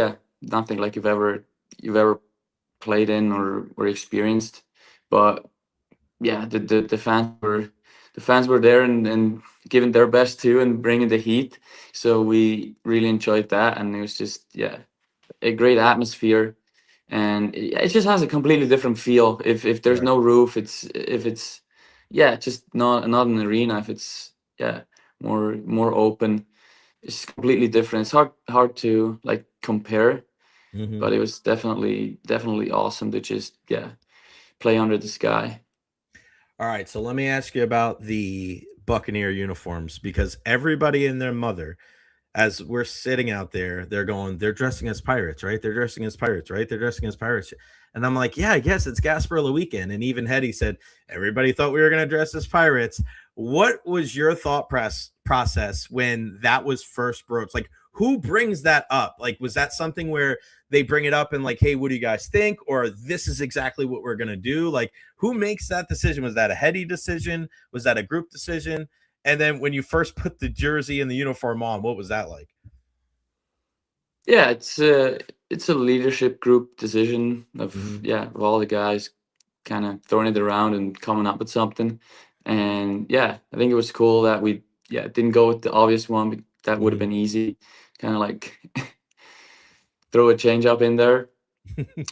nothing like you've ever played in or experienced. But the fans were there and giving their best too and bringing the heat. So we really enjoyed that, and it was just a great atmosphere, and it just has a completely different feel. If there's no roof, if it's just not an arena. If it's more open, it's completely different. It's hard to like compare, but it was definitely awesome to just play under the sky. All right, so let me ask you about the Buccaneer uniforms, because everybody and their mother, as we're sitting out there, they're dressing as pirates, right? They're dressing as pirates, right? They're dressing as pirates. And I'm like, yeah, I guess it's Gasparilla weekend. And even Hetty said, everybody thought we were going to dress as pirates. What was your thought process when that was first broached? Like, who brings that up? Like, was that something where they bring it up and like, hey, what do you guys think? Or this is exactly what we're going to do? Like, who makes that decision? Was that a Hetty decision? Was that a group decision? And then when you first put the jersey and the uniform on, what was that like? Yeah, it's a leadership group decision of all the guys kind of throwing it around and coming up with something. And I think it was cool that we didn't go with the obvious one, but that would have been easy, kind of like throw a change up in there.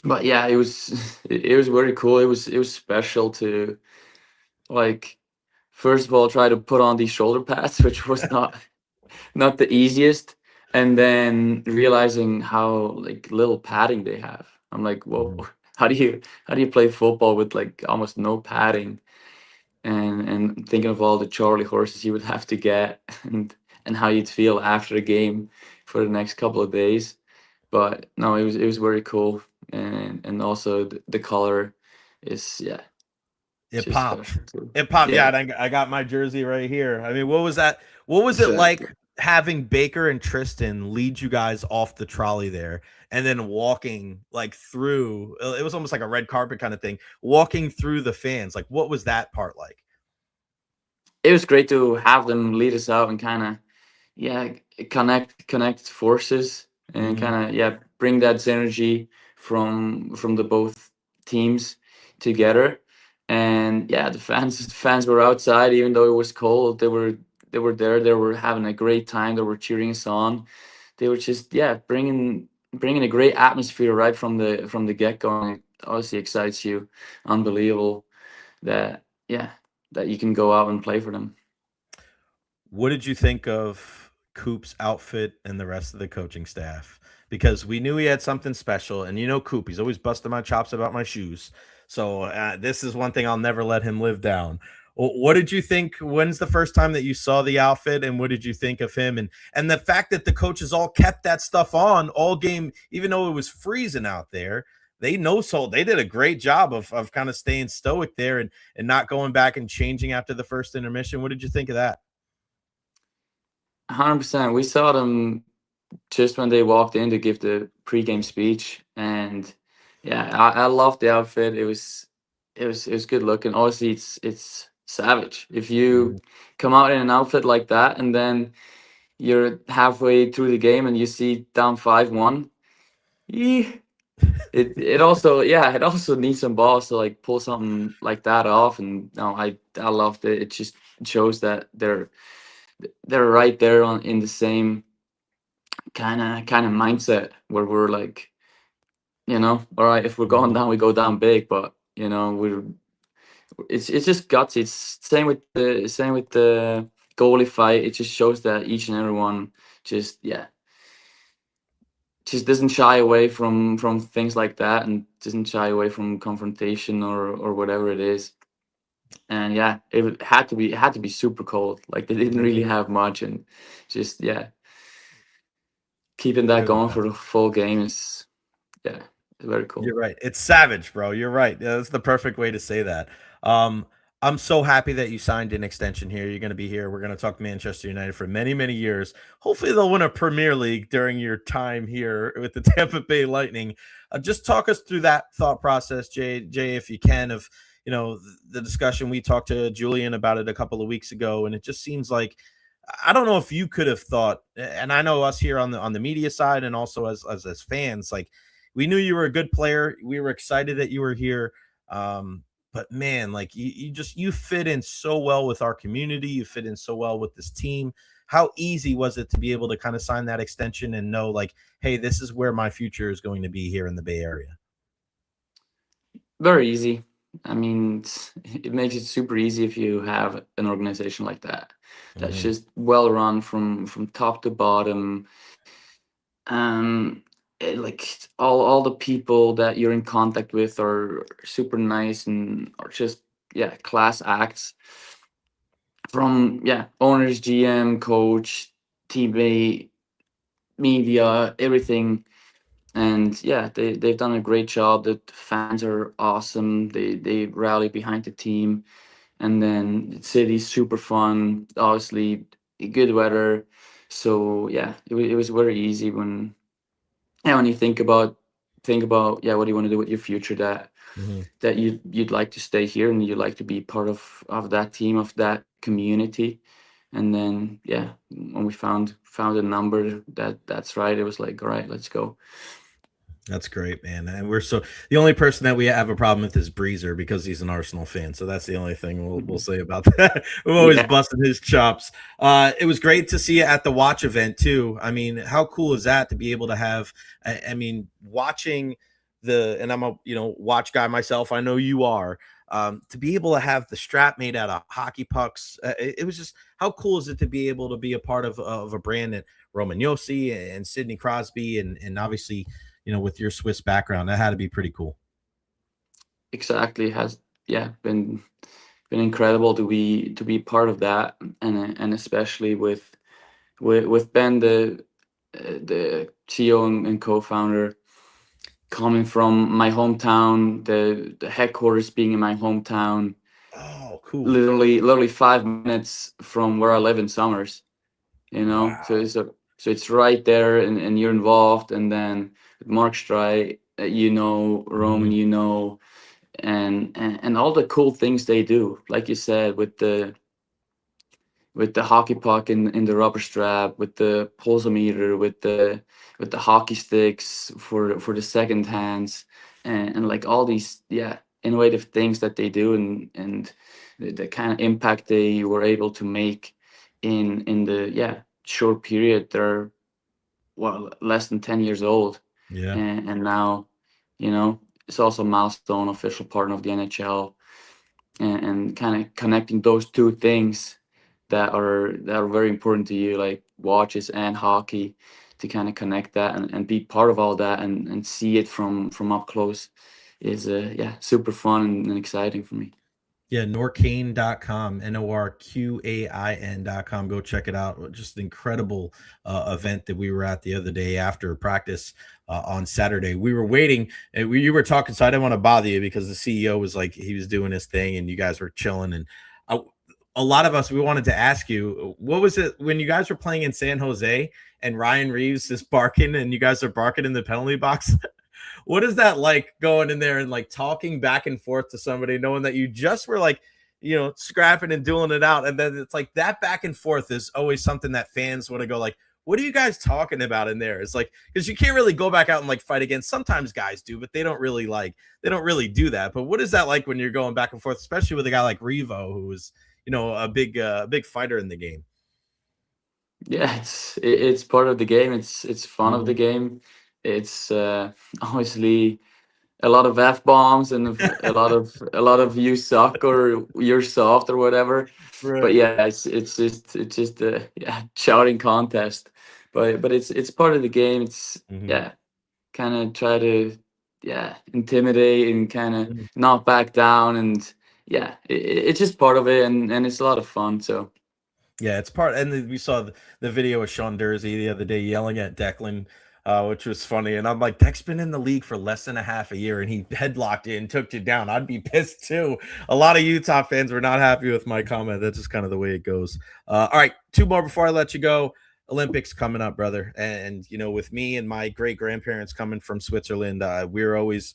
But it was very cool. It was special to, like, first of all, try to put on these shoulder pads, which was not the easiest, and then realizing how like little padding they have. I'm like, whoa, how do you play football with like almost no padding? And thinking of all the Charlie horses you would have to get, and how you'd feel after a game for the next couple of days. But no, it was very cool, and also the color is it popped. It popped. Yeah, I got my jersey right here. I mean, what was that? What was it like having Baker and Tristan lead you guys off the trolley there, and then walking like through? It was almost like a red carpet kind of thing, walking through the fans. Like, what was that part like? It was great to have them lead us out and kind of connect forces and kind of bring that synergy from the both teams together. And the fans were outside, even though it was cold. They were there. They were having a great time. They were cheering us on. They were just bringing a great atmosphere right from the get go. It obviously excites you, unbelievable that you can go out and play for them. What did you think of Coop's outfit and the rest of the coaching staff? Because we knew he had something special, and Coop, he's always busting my chops about my shoes. So this is one thing I'll never let him live down. What did you think? When's the first time that you saw the outfit, and what did you think of him? And the fact that the coaches all kept that stuff on all game, even though it was freezing out there, they did a great job of kind of staying stoic there and not going back and changing after the first intermission. What did you think of that? 100%. We saw them just when they walked in to give the pregame speech, and I loved the outfit. It was good looking. Obviously, it's savage if you come out in an outfit like that, and then you're halfway through the game and you see down 5-1. It also needs some balls to like pull something like that off. And no, I loved it. It just shows that they're they're right there in the same kind of mindset where we're like, all right, if we're going down, we go down big, but it's just guts. It's same with the goalie fight. It just shows that each and every one just doesn't shy away from things like that, and doesn't shy away from confrontation or whatever it is. And it had to be super cold. Like they didn't really have much, and just keeping that going for the full game is very cool. You're right. It's savage, bro. You're right. That's the perfect way to say that. I'm so happy that you signed an extension here. You're going to be here. We're going to talk Manchester United for many, many years. Hopefully they'll win a Premier League during your time here with the Tampa Bay Lightning. Just talk us through that thought process, Jay, if you can, of the discussion. We talked to Julian about it a couple of weeks ago, and it just seems like, I don't know if you could have thought, and I know us here on the media side and also as fans, like, we knew you were a good player. We were excited that you were here. But man, like you fit in so well with our community. You fit in so well with this team. How easy was it to be able to kind of sign that extension and know, like, hey, this is where my future is going to be here in the Bay Area? Very easy. I mean, it makes it super easy if you have an organization like that. That's just well run from top to bottom. Like all the people that you're in contact with are super nice and are just class acts, from owners, GM, coach, teammate, media, everything. And they've done a great job. The fans are awesome. They rally behind the team. And then the city's super fun, obviously good weather. So it was very easy when you think about what do you want to do with your future, that you'd like to stay here and you'd like to be part of that team, of that community. And then when we found a number that's right, it was like, all right, let's go. That's great, man. And the only person that we have a problem with is Breezer, because he's an Arsenal fan. So that's the only thing we'll say about that. We're always busting his chops. It was great to see you at the watch event too. I mean, how cool is that to be able to have? I mean, watching and I'm a watch guy myself. I know you are. To be able to have the strap made out of hockey pucks, it was just, how cool is it to be able to be a part of a brand that Roman Yossi and Sidney Crosby and obviously, with your Swiss background, that had to be pretty cool. Exactly. It has been incredible to be part of that, and especially with Ben, the CEO and co-founder, coming from my hometown, the headquarters being in my hometown. Oh, cool. Literally 5 minutes from where I live in Summers, Wow. So it's right there, and you're involved. And then with Mark Streit, Roman, and all the cool things they do, like you said, with the hockey puck in the rubber strap, with the pulsometer, with the hockey sticks for the second hands, and like all these innovative things that they do, and the kind of impact they were able to make in the short period. They're less than 10 years old, and now it's also a milestone, official partner of the NHL, and kind of connecting those two things that are very important to you, like watches and hockey, to kind of connect that and be part of all that and see it from up close is super fun and exciting for me. Yeah, norcain.com, NORQAIN.com. Go check it out. Just an incredible event that we were at the other day after practice on Saturday. We were waiting, and you were talking, so I didn't want to bother you because the CEO was like, he was doing his thing and you guys were chilling. And a lot of us, we wanted to ask you, what was it when you guys were playing in San Jose and Ryan Reeves is barking and you guys are barking in the penalty box? What is that like, going in there and like talking back and forth to somebody, knowing that you just were like, scrapping and dueling it out? And then it's like that back and forth is always something that fans want to go like, what are you guys talking about in there? It's like, because you can't really go back out and like fight against. Sometimes guys do, but they don't really do that. But what is that like when you're going back and forth, especially with a guy like Revo, who is, a big fighter in the game? Yeah, it's part of the game. It's fun of the game. It's obviously a lot of f bombs and a lot of you suck or you're soft or whatever. But Right. yeah, it's just a shouting contest. But it's part of the game. It's yeah, kind of try to intimidate and kind of not back down, and yeah, it's just part of it, and it's a lot of fun. So. Yeah, it's part, and we saw the video of Sean Dursey the other day yelling at Declan, which was funny. And I'm like, Dec's been in the league for less than a half a year, and he headlocked you and took you down. I'd be pissed too. A lot of Utah fans were not happy with my comment. That's just kind of the way it goes. All right, 2 more before I let you go. Olympics coming up, brother. And, with me and my great grandparents coming from Switzerland, we're always,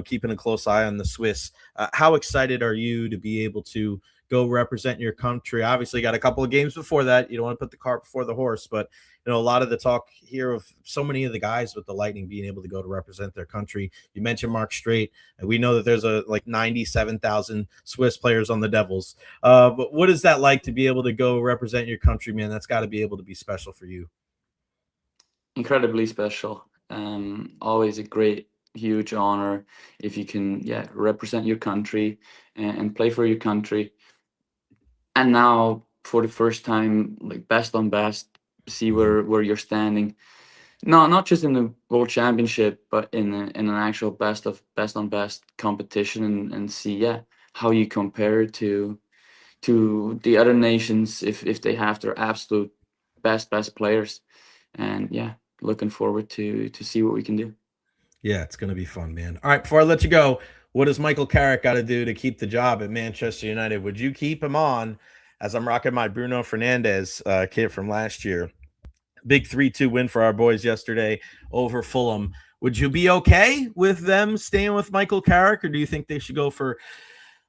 keeping a close eye on the Swiss. How excited are you to be able to go represent your country? Obviously, got a couple of games before that. You don't want to put the cart before the horse, but a lot of the talk here of so many of the guys with the Lightning being able to go to represent their country. You mentioned Mark Straight, and we know that there's like 97,000 Swiss players on the Devils. But what is that like to be able to go represent your country, man? That's got to be able to be special for you. Incredibly special. Always a great, huge honor if you can, represent your country and play for your country. And now, for the first time, like best on best, see where you're standing. No, not just in the World Championship, but in an actual best on best competition, and see how you compare to the other nations if they have their absolute best players. And looking forward to see what we can do. Yeah, it's gonna be fun, man. All right, before I let you go, what does Michael Carrick got to do to keep the job at Manchester United? Would you keep him on? As I'm rocking my Bruno Fernandes kit from last year. Big 3-2 win for our boys yesterday over Fulham. Would you be okay with them staying with Michael Carrick, or do you think they should go for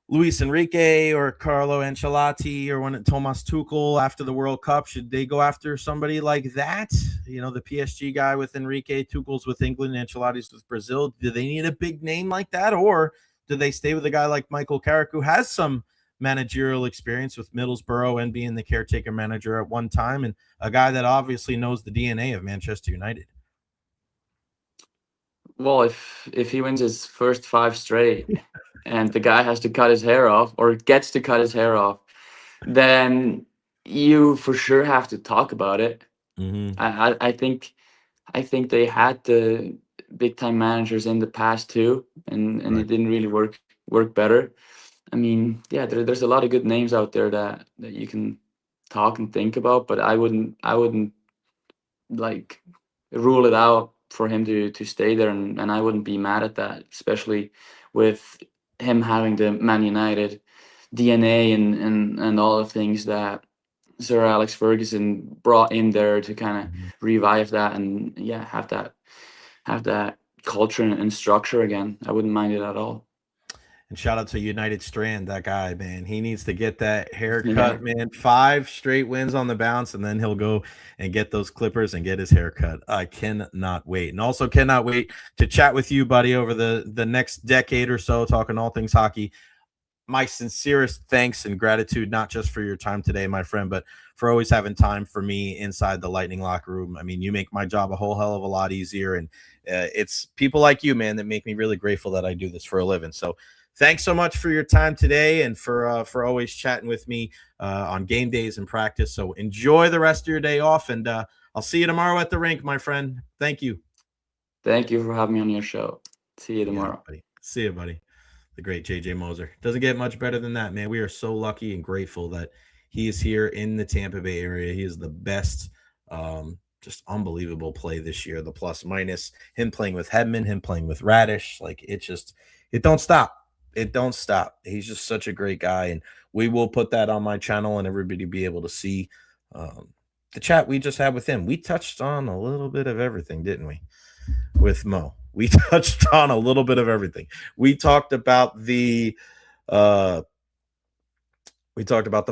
Luis Enrique or Carlo Ancelotti or Thomas Tuchel after the World Cup? Should they go after somebody like that? The PSG guy with Enrique, Tuchel's with England, Ancelotti's with Brazil. Do they need a big name like that, or do they stay with a guy like Michael Carrick, who has some managerial experience with Middlesbrough and being the caretaker manager at one time, and a guy that obviously knows the DNA of Manchester United? Well, if he wins his first 5 straight and the guy has to cut his hair off or gets to cut his hair off, then you for sure have to talk about it. I think they had the big time managers in the past too, and it didn't really work better. I mean, there's a lot of good names out there that you can talk and think about, but I wouldn't like rule it out for him to stay there, and I wouldn't be mad at that, especially with him having the Man United DNA and all the things that Sir Alex Ferguson brought in there to kind of revive that and have that culture and structure again. I wouldn't mind it at all. And shout out to United Strand, that guy, man. He needs to get that haircut, man. 5 straight wins on the bounce, and then he'll go and get those clippers and get his haircut. I cannot wait. And also cannot wait to chat with you, buddy, over the next decade or so, talking all things hockey. My sincerest thanks and gratitude, not just for your time today, my friend, but for always having time for me inside the Lightning locker room. I mean, you make my job a whole hell of a lot easier, and it's people like you, man, that make me really grateful that I do this for a living. So thanks so much for your time today and for always chatting with me on game days and practice. So enjoy the rest of your day off, and I'll see you tomorrow at the rink, my friend. Thank you. Thank you for having me on your show. See you tomorrow. Buddy. See you, buddy. The great JJ Moser. Doesn't get much better than that, man. We are so lucky and grateful that he is here in the Tampa Bay area. He is the best, just unbelievable play this year. The plus minus, him playing with Hedman, him playing with Radish. Like, it don't stop. It don't stop. He's just such a great guy, and we will put that on my channel and everybody be able to see the chat we just had with him. We touched on a little bit of everything, didn't we? With Mo, we touched on a little bit of everything. We talked about the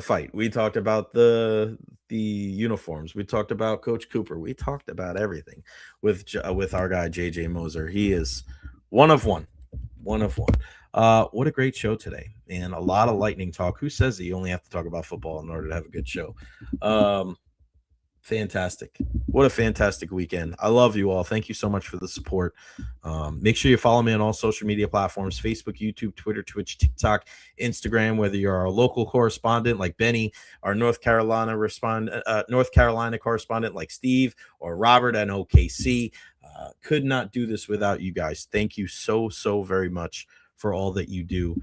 fight. We talked about the uniforms. We talked about Coach Cooper. We talked about everything with our guy JJ Moser. He is one of one. What a great show today, and a lot of Lightning talk. Who says that you only have to talk about football in order to have a good show? Fantastic. What a fantastic weekend. I love you all. Thank you so much for the support. Make sure you follow me on all social media platforms, Facebook, YouTube, Twitter, Twitch, TikTok, Instagram, whether you're our local correspondent like Benny, our North Carolina correspondent like Steve, or Robert at OKC. Could not do this without you guys. Thank you so very much for all that you do.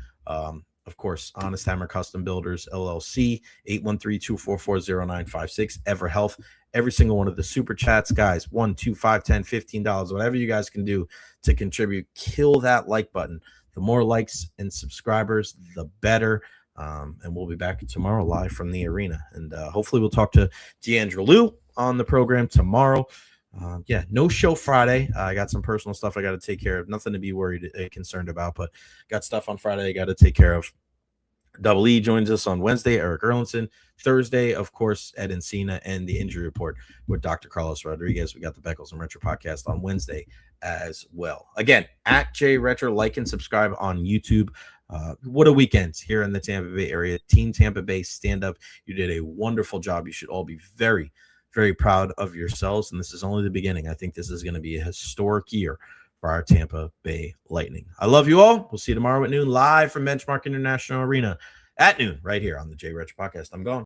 Of course, Honest Hammer Custom Builders, LLC, 813-244-0956, EverHealth, every single one of the super chats, guys, $1, $2, $5, $10, $15, whatever you guys can do to contribute. Kill that like button. The more likes and subscribers, the better. And we'll be back tomorrow live from the arena. And hopefully we'll talk to D'Angelo Liu on the program tomorrow. No show Friday. I got some personal stuff I got to take care of. Nothing to be concerned about, but got stuff on Friday I got to take care of. Double E joins us on Wednesday, Eric Erlinson. Thursday, of course, Ed Encina, and the injury report with Dr. Carlos Rodriguez. We got the Beckles and Recher podcast on Wednesday as well. Again, at J Recher, like and subscribe on YouTube. What a weekend here in the Tampa Bay area. Team Tampa Bay, stand up. You did a wonderful job. You should all be very, very proud of yourselves, and this is only the beginning. I think this is going to be a historic year for our Tampa Bay Lightning. I love you all. We'll see you tomorrow at noon, live from Benchmark International Arena at noon, right here on the J Recher podcast. I'm gone.